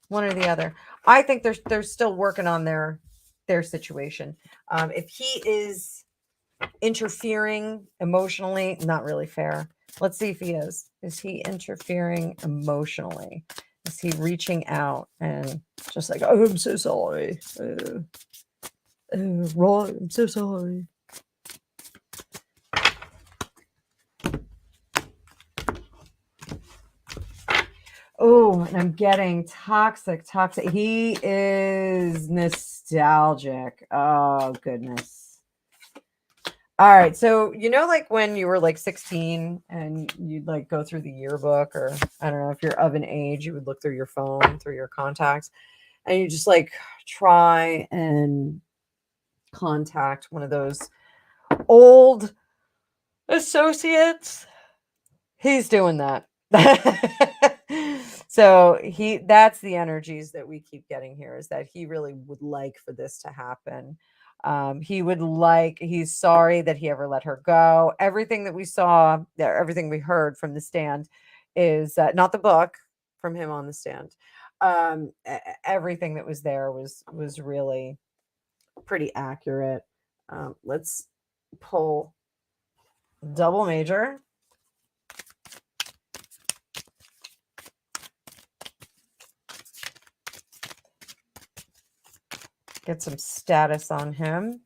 S1: One or the other. I think they're still working on their situation. If he is interfering emotionally, not really fair. Let's see if he is. Is he interfering emotionally? Is he reaching out and just like, oh, I'm so sorry. Right, I'm so sorry. Oh, and I'm getting toxic. He is nostalgic. Oh, goodness. All right. So, like when you were like 16 and you'd like go through the yearbook, or I don't know if you're of an age, you would look through your phone, through your contacts, and you just like try and contact one of those old associates. He's doing that. So that's the energies that we keep getting here, is that he really would like for this to happen. He's sorry that he ever let her go. Everything that we saw, everything we heard from the stand is not the book, from him on the stand. Everything that was there was really pretty accurate. Let's pull double major. Get some status on him.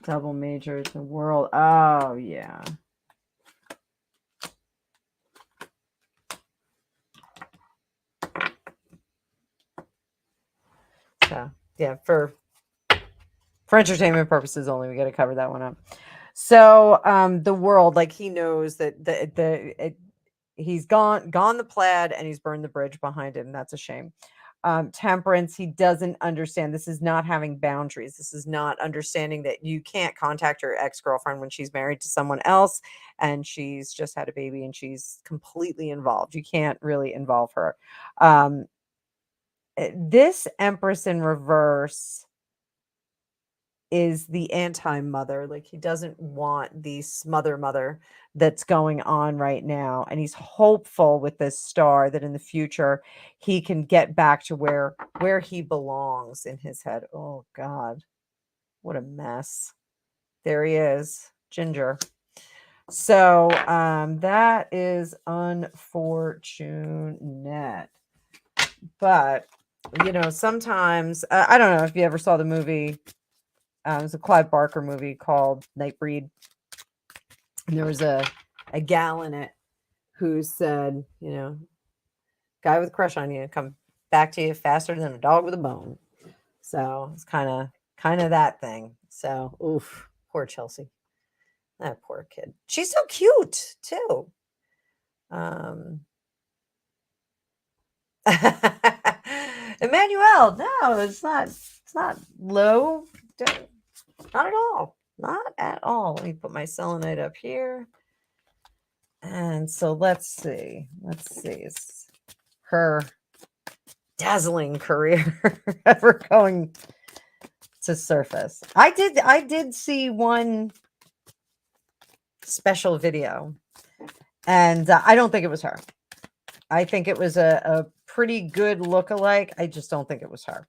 S1: Double major, the world. Oh, yeah. So, yeah, for entertainment purposes only, we got to cover that one up. So, the world, like, he knows that he's gone the plaid, and he's burned the bridge behind him. That's a shame. Temperance, he doesn't understand. This is not having boundaries. This is not understanding that you can't contact your ex-girlfriend when she's married to someone else and she's just had a baby and she's completely involved. You can't really involve her. This Empress in reverse is the anti-mother. Like, he doesn't want the smother that's going on right now, and he's hopeful with this star that in the future he can get back to where he belongs in his head. Oh God, what a mess. There he is, Ginger. So that is unfortunate, but sometimes I don't know if you ever saw the movie. It was a Clive Barker movie called Nightbreed. And there was a gal in it who said, guy with a crush on you, come back to you faster than a dog with a bone. So it's kind of that thing. So, oof, poor Chelsea. That poor kid. She's so cute too. Emmanuel, no, it's not low. Not at all. Not at all. Let me put my selenite up here. And so let's see. Is her dazzling career ever going to surface? I did see one special video, and I don't think it was her. I think it was a pretty good lookalike. I just don't think it was her.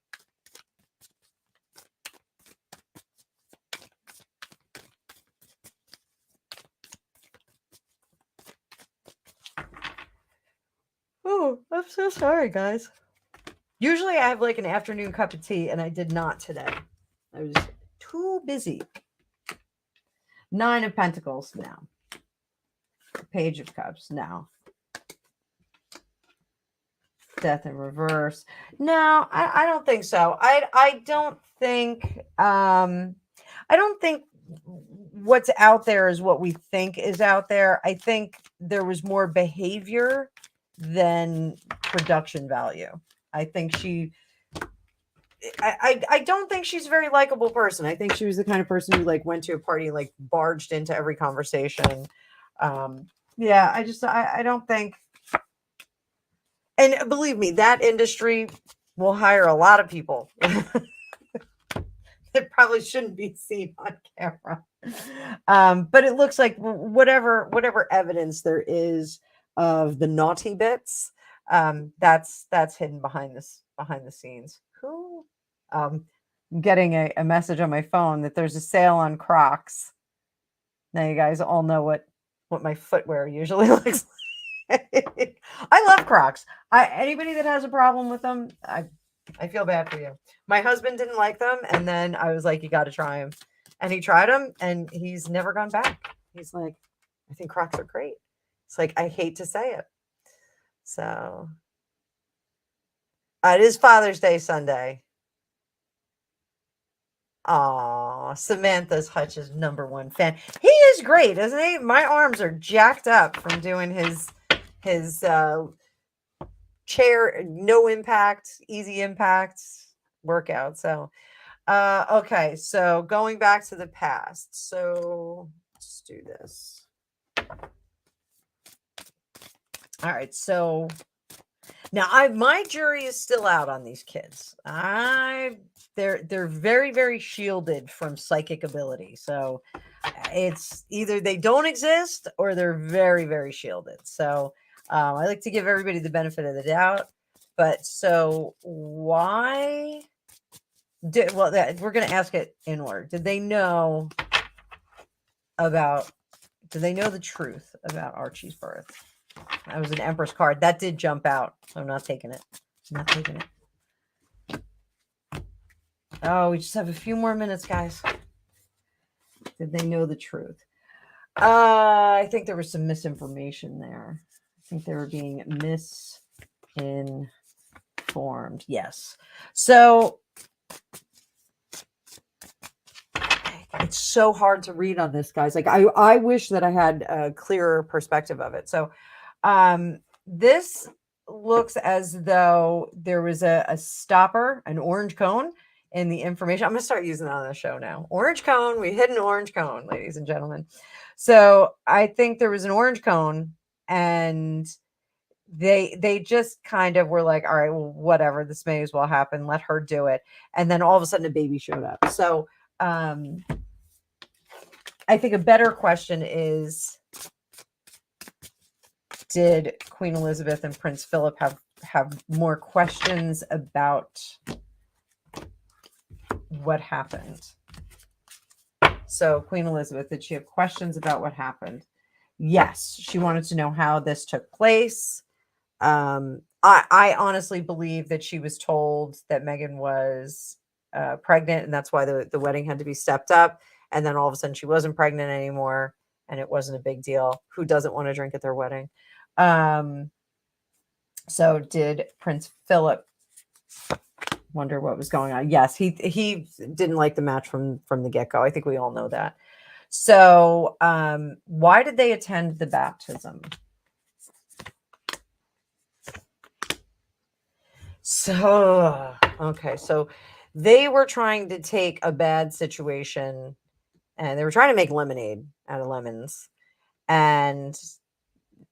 S1: Oh, I'm so sorry, guys. Usually I have like an afternoon cup of tea, and I did not today. I was too busy. 9 of Pentacles now. Page of Cups. No. Death in reverse. No, I don't think so. I don't think what's out there is what we think is out there. I think there was more behavior than production value. I think I don't think she's a very likable person. I think she was the kind of person who like went to a party and like barged into every conversation. Yeah, I don't think. And believe me, that industry will hire a lot of people. It probably shouldn't be seen on camera. But it looks like whatever evidence there is of the naughty bits, that's hidden behind the scenes. Who? I'm getting a message on my phone that there's a sale on Crocs. Now you guys all know what my footwear usually looks like. I love Crocs. Anybody that has a problem with them, I feel bad for you. My husband didn't like them, and then I was like, you got to try them. And he tried them, and he's never gone back. He's like, I think Crocs are great. It's like, I hate to say it. So, it is Father's Day Sunday. Aw, Samantha's Hutch's #1 fan. He is great, isn't he? My arms are jacked up from doing his chair, no impact, easy impact workout. So, okay. So going back to the past. So let's do this. All right. So now my jury is still out on these kids. They're very, very shielded from psychic ability. So it's either they don't exist or they're very, very shielded. So I like to give everybody the benefit of the doubt. But so why we're going to ask it in order. Did they know the truth about Archie's birth? That was an Empress card. That did jump out. So I'm not taking it. Oh, we just have a few more minutes, guys. Did they know the truth? I think there was some misinformation there. I think they were being misinformed. Yes. So it's so hard to read on this, guys. Like I wish that I had a clearer perspective of it. So this looks as though there was a stopper, an orange cone in the information. I'm going to start using that on the show now. Orange cone. We hit an orange cone, ladies and gentlemen. So I think there was an orange cone, and they just kind of were like, all right, well, whatever, this may as well happen. Let her do it. And then all of a sudden a baby showed up. So I think a better question is, did Queen Elizabeth and Prince Philip have more questions about what happened? So Queen Elizabeth, did she have questions about what happened? Yes, she wanted to know how this took place. I honestly believe that she was told that Meghan was pregnant, and that's why the wedding had to be stepped up. And then all of a sudden she wasn't pregnant anymore, and it wasn't a big deal. Who doesn't want to drink at their wedding? So did Prince Philip wonder what was going on? Yes, he didn't like the match from the get-go. I think we all know that. So why did they attend the baptism? So okay, so they were trying to take a bad situation and they were trying to make lemonade out of lemons. And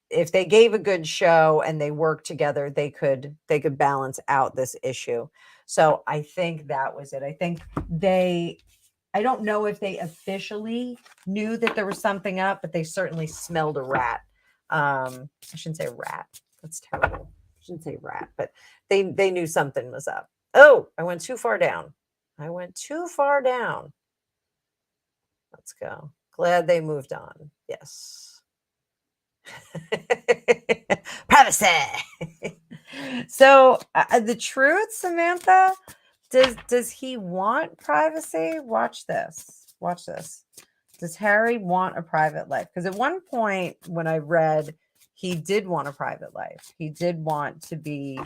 S1: if they gave a good show and they worked together, they could balance out this issue. So I think that was it. I think I don't know if they officially knew that there was something up, but they certainly smelled a rat. I shouldn't say rat. That's terrible. I shouldn't say rat, but they knew something was up. Oh, I went too far down. Let's go. Glad they moved on. Yes. Privacy. So the truth, Samantha, does he want privacy? Watch this. Does Harry want a private life? Because at one point when I read, he did want a private life. He did want to be,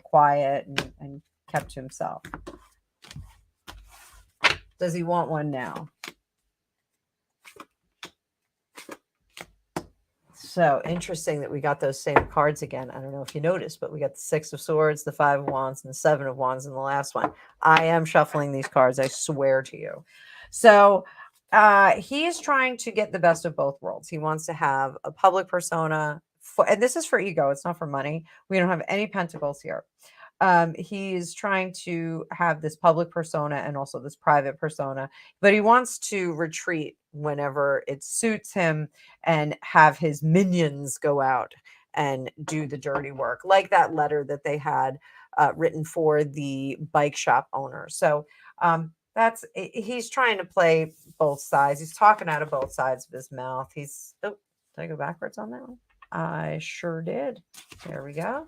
S1: quiet and kept to himself. Does he want one now? So interesting that we got those same cards again. I don't know if you noticed, but we got the 6 of Swords, the 5 of Wands, and the 7 of Wands in the last one. I am shuffling these cards, I swear to you. So he is trying to get the best of both worlds. He wants to have a public persona, and this is for ego. It's not for money. We don't have any pentacles here. He's trying to have this public persona and also this private persona, but he wants to retreat whenever it suits him and have his minions go out and do the dirty work, like that letter that they had written for the bike shop owner. So he's trying to play both sides. He's talking out of both sides of his mouth. Did I go backwards on that one? I sure did. There we go.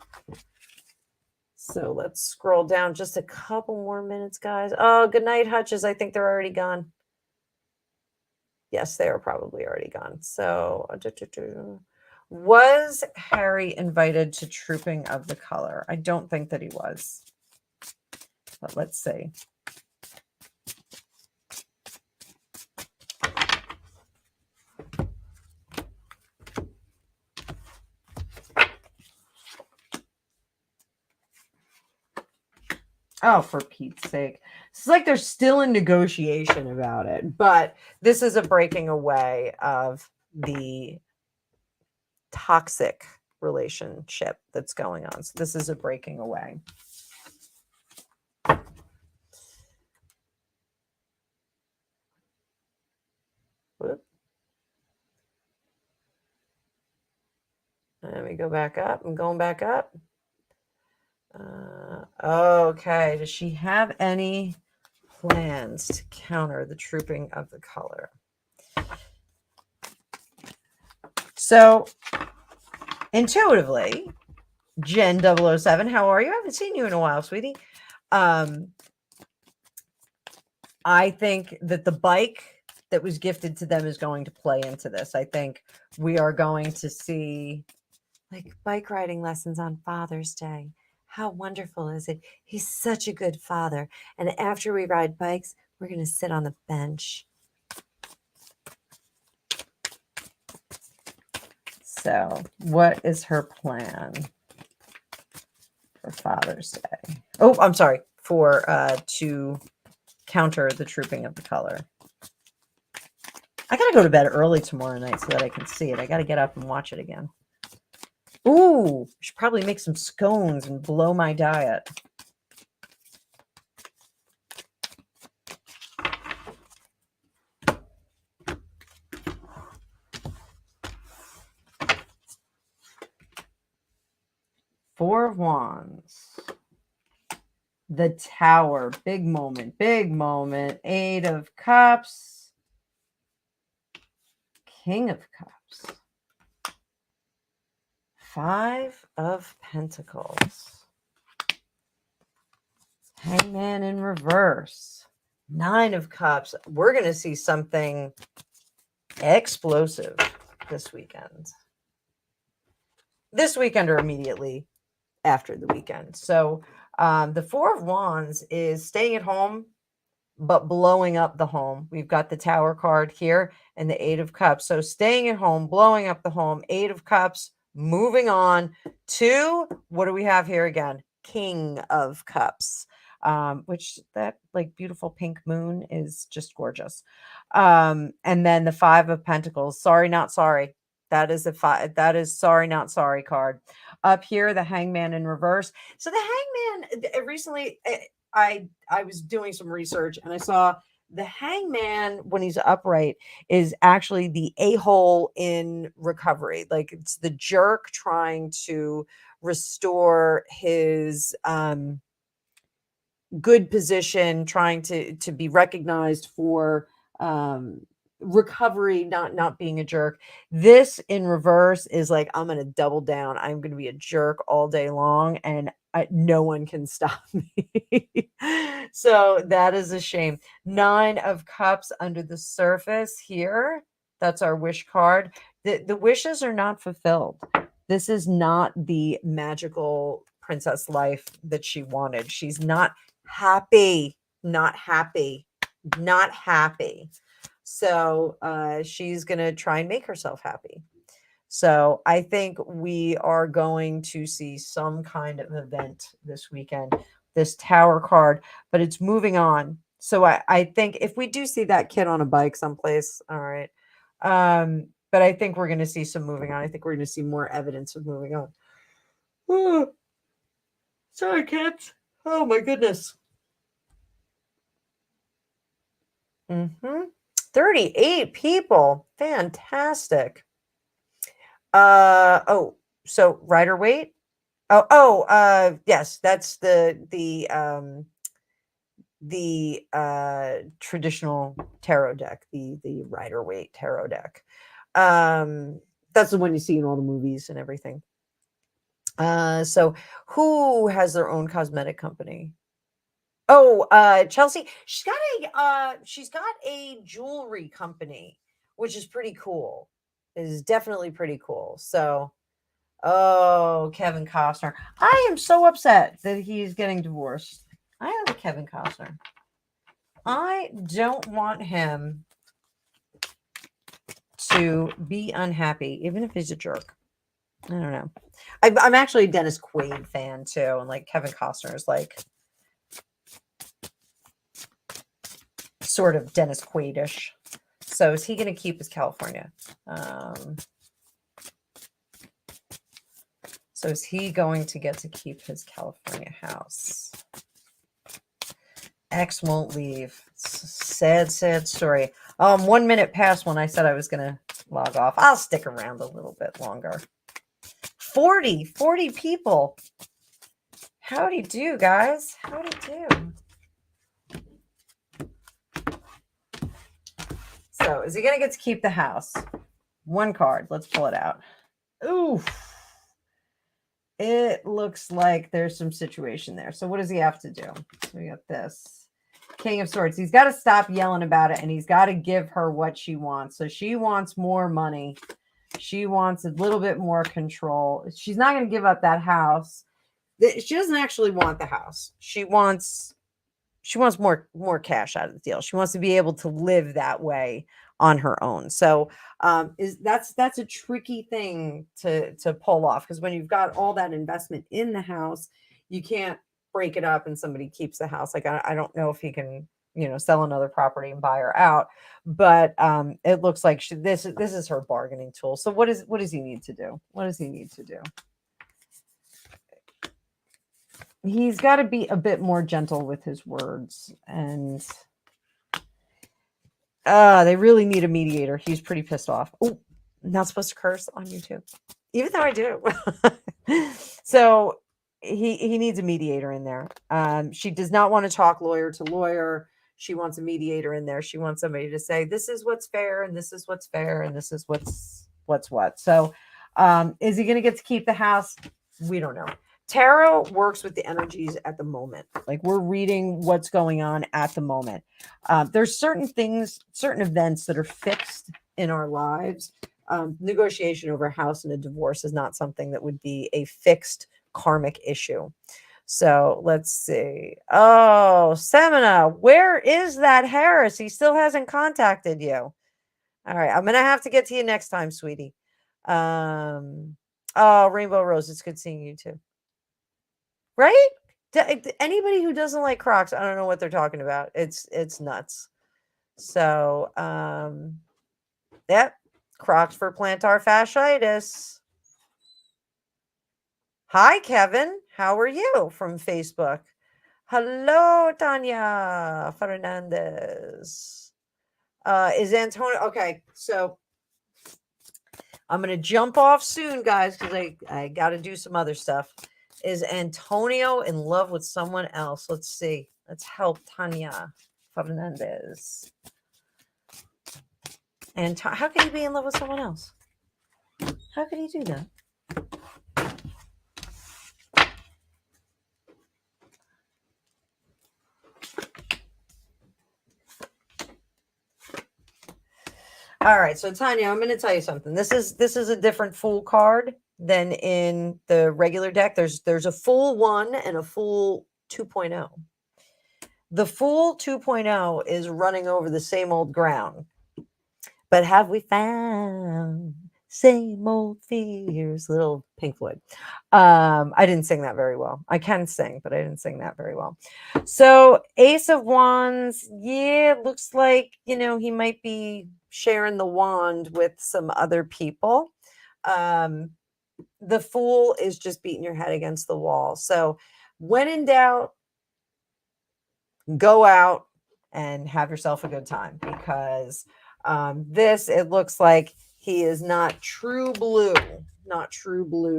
S1: So let's scroll down just a couple more minutes, guys. Oh, good night, Hutches. I think they're already gone. Yes, they are probably already gone. So, was Harry invited to Trooping of the Color? I don't think that he was. But let's see. Oh, for Pete's sake. It's like they're still in negotiation about it. But this is a breaking away of the toxic relationship that's going on. So this is a breaking away. Whoop. Let me go back up. I'm going back up. Okay. Does she have any plans to counter the Trooping of the Color? So, intuitively, Jen 007, how are you? I haven't seen you in a while, sweetie. I think that the bike that was gifted to them is going to play into this. I think we are going to see like bike riding lessons on Father's Day. How wonderful is it? He's such a good father. And after we ride bikes, we're going to sit on the bench. So, what is her plan for Father's Day? Oh, I'm sorry. To counter the Trooping of the Color. I got to go to bed early tomorrow night so that I can see it. I got to get up and watch it again. Ooh, I should probably make some scones and blow my diet. Four of Wands. The Tower. Big moment. Big moment. 8 of Cups. King of Cups. 5 of Pentacles. Hangman in reverse. 9 of Cups. We're going to see something explosive this weekend. This weekend or immediately after the weekend. So the 4 of Wands is staying at home, but blowing up the home. We've got the Tower card here and the 8 of Cups. So staying at home, blowing up the home, 8 of Cups, moving on to, what do we have here again? King of Cups, which that like beautiful pink moon is just gorgeous. And then the 5 of Pentacles. Sorry, not sorry. That is that is sorry, not sorry card. Up here, the Hangman in reverse. So the Hangman, recently, I was doing some research and I saw the Hangman, when he's upright, is actually the a-hole in recovery. Like it's the jerk trying to restore his good position, trying to be recognized for recovery, not being a jerk. This in reverse is like, I'm going to double down. I'm going to be a jerk all day long, and no one can stop me. So that is a shame. 9 of Cups under the surface here. That's our wish card. The wishes are not fulfilled. This is not the magical princess life that she wanted. She's not happy. Not happy. Not happy. So she's going to try and make herself happy. So I think we are going to see some kind of event this weekend, this Tower card, but it's moving on. So I think if we do see that kid on a bike someplace, all right. But I think we're going to see some moving on. I think we're going to see more evidence of moving on. Oh, sorry, kids. Oh, my goodness. 38 people. Fantastic. Oh, so rider weight. Yes, that's the traditional tarot deck, the rider weight tarot deck. That's the one you see in all the movies and everything. So who has their own cosmetic company? Oh, Chelsea, she's got a jewelry company, which is pretty cool. It is definitely pretty cool. So, oh, Kevin Costner. I am so upset that he's getting divorced. I love Kevin Costner. I don't want him to be unhappy, even if he's a jerk. I don't know. I'm actually a Dennis Quaid fan too, and like Kevin Costner is like sort of Dennis Quaid-ish. So is he going to keep his California? So is he going to get to keep his California house? X won't leave. Sad, sad story. 1 minute past when I said I was going to log off. I'll stick around a little bit longer. 40 people. Howdy do, guys. Howdy do. So is he going to get to keep the house? One card. Let's pull it out. Ooh. It looks like there's some situation there. So what does he have to do? So we got this. King of Swords. He's got to stop yelling about it, and he's got to give her what she wants. So she wants more money. She wants a little bit more control. She's not going to give up that house. She doesn't actually want the house. She wants more cash out of the deal. She wants to be able to live that way on her own. So that's a tricky thing to pull off, because when you've got all that investment in the house, you can't break it up and somebody keeps the house. Like I don't know if he can, sell another property and buy her out, but it looks like this is her bargaining tool. So what does he need to do? What does he need to do? He's got to be a bit more gentle with his words, and they really need a mediator. He's pretty pissed off. Oh, I'm not supposed to curse on YouTube, even though I do. So he needs a mediator in there. She does not want to talk lawyer to lawyer. She wants a mediator in there. She wants somebody to say, this is what's fair, and this is what's fair, and this is what's what. So is he going to get to keep the house? We don't know. Tarot works with the energies at the moment. Like, we're reading what's going on at the moment. There's certain things, certain events that are fixed in our lives. Negotiation over a house and a divorce is not something that would be a fixed karmic issue. So let's see. Oh, Semina, where is that Harris? He still hasn't contacted you. All right, I'm going to have to get to you next time, sweetie. Oh, Rainbow Rose, it's good seeing you too. Right? Anybody who doesn't like Crocs, I don't know what they're talking about. It's nuts. So, yep. Crocs for plantar fasciitis. Hi, Kevin. How are you from Facebook? Hello, Tanya Fernandez. Is Antonio okay? So I'm gonna jump off soon, guys, because I got to do some other stuff. Is Antonio in love with someone else? Let's see. Let's help Tanya Fernandez. And how can he be in love with someone else? How could he do that? All right, so Tanya, I'm going to tell you something. This is a different Fool card than in the regular deck. There's a Fool 1 and a Fool 2.0. The Fool 2.0 is running over the same old ground. But have we found same old fears? Little Pink Floyd. I didn't sing that very well. I can sing, but I didn't sing that very well. So Ace of Wands, yeah, looks like, he might be sharing the wand with some other people. The Fool is just beating your head against the wall. So when in doubt, go out and have yourself a good time, because it looks like he is not true blue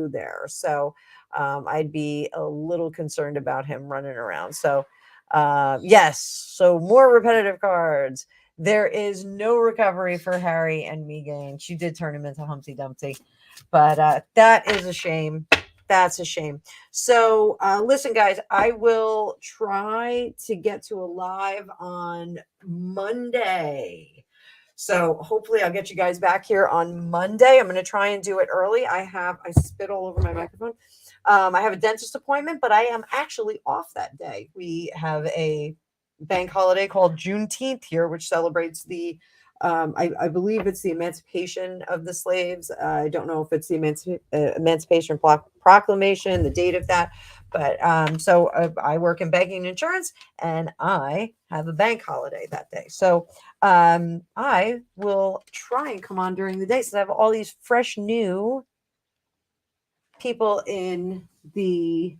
S1: there. So I'd be a little concerned about him running around. So yes, so more repetitive cards. There is no recovery for Harry and Meghan. She did turn him into Humpty Dumpty, but that is a shame. That's a shame. So listen, guys, I will try to get to a live on Monday. So hopefully I'll get you guys back here on Monday. I'm going to try and do it early. I spit all over my microphone. I have a dentist appointment, but I am actually off that day. We have a bank holiday called Juneteenth here, which celebrates the I believe it's the emancipation of the slaves. I don't know if it's the Emancipation Proclamation, the date of that. But so I work in banking and insurance, and I have a bank holiday that day. So I will try and come on during the day. So I have all these fresh new people in the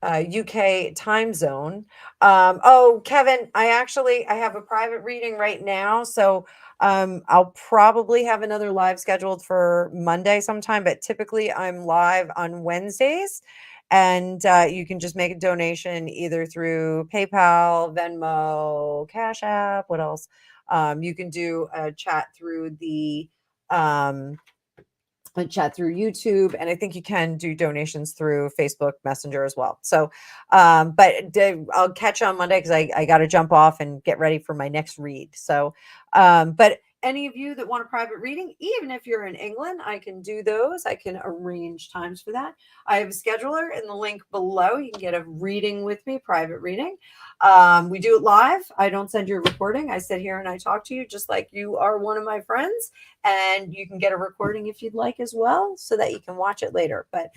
S1: UK time zone. Oh, Kevin, I have a private reading right now. So I'll probably have another live scheduled for Monday sometime, but typically I'm live on Wednesdays. And you can just make a donation either through PayPal, Venmo, Cash App. What else? You can do a chat through chat through YouTube, and I think you can do donations through Facebook Messenger as well. So, but I'll catch you on Monday because I got to jump off and get ready for my next read. So, but any of you that want a private reading, even if you're in England, I can do those. I can arrange times for that. I have a scheduler in the link below. You can get a reading with me, private reading. We do it live. I don't send you a recording. I sit here and I talk to you just like you are one of my friends. And you can get a recording if you'd like as well, so that you can watch it later. But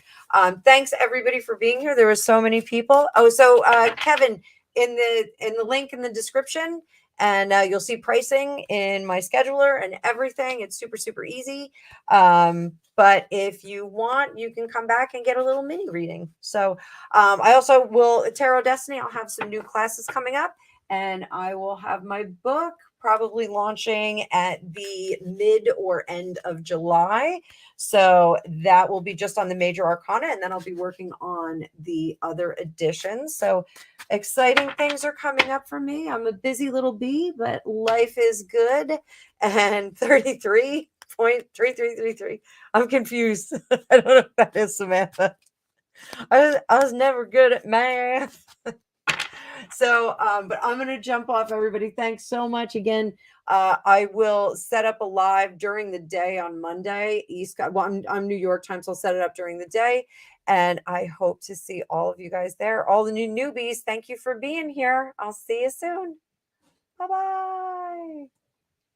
S1: thanks everybody for being here. There were so many people. Oh, so Kevin, in the link in the description, and you'll see pricing in my scheduler and everything. It's super, super easy. But if you want, you can come back and get a little mini reading. So I also will, Tarot Destiny, I'll have some new classes coming up, and I will have my book probably launching at the mid or end of July. So that will be just on the major arcana, and then I'll be working on the other editions. So exciting things are coming up for me. I'm a busy little bee, but life is good. And 33.3333. I'm confused. I don't know if that is Samantha. I was never good at math. So, but I'm going to jump off, everybody. Thanks so much again. I will set up a live during the day on Monday. I'm New York time, so I'll set it up during the day. And I hope to see all of you guys there. All the new newbies, thank you for being here. I'll see you soon. Bye-bye.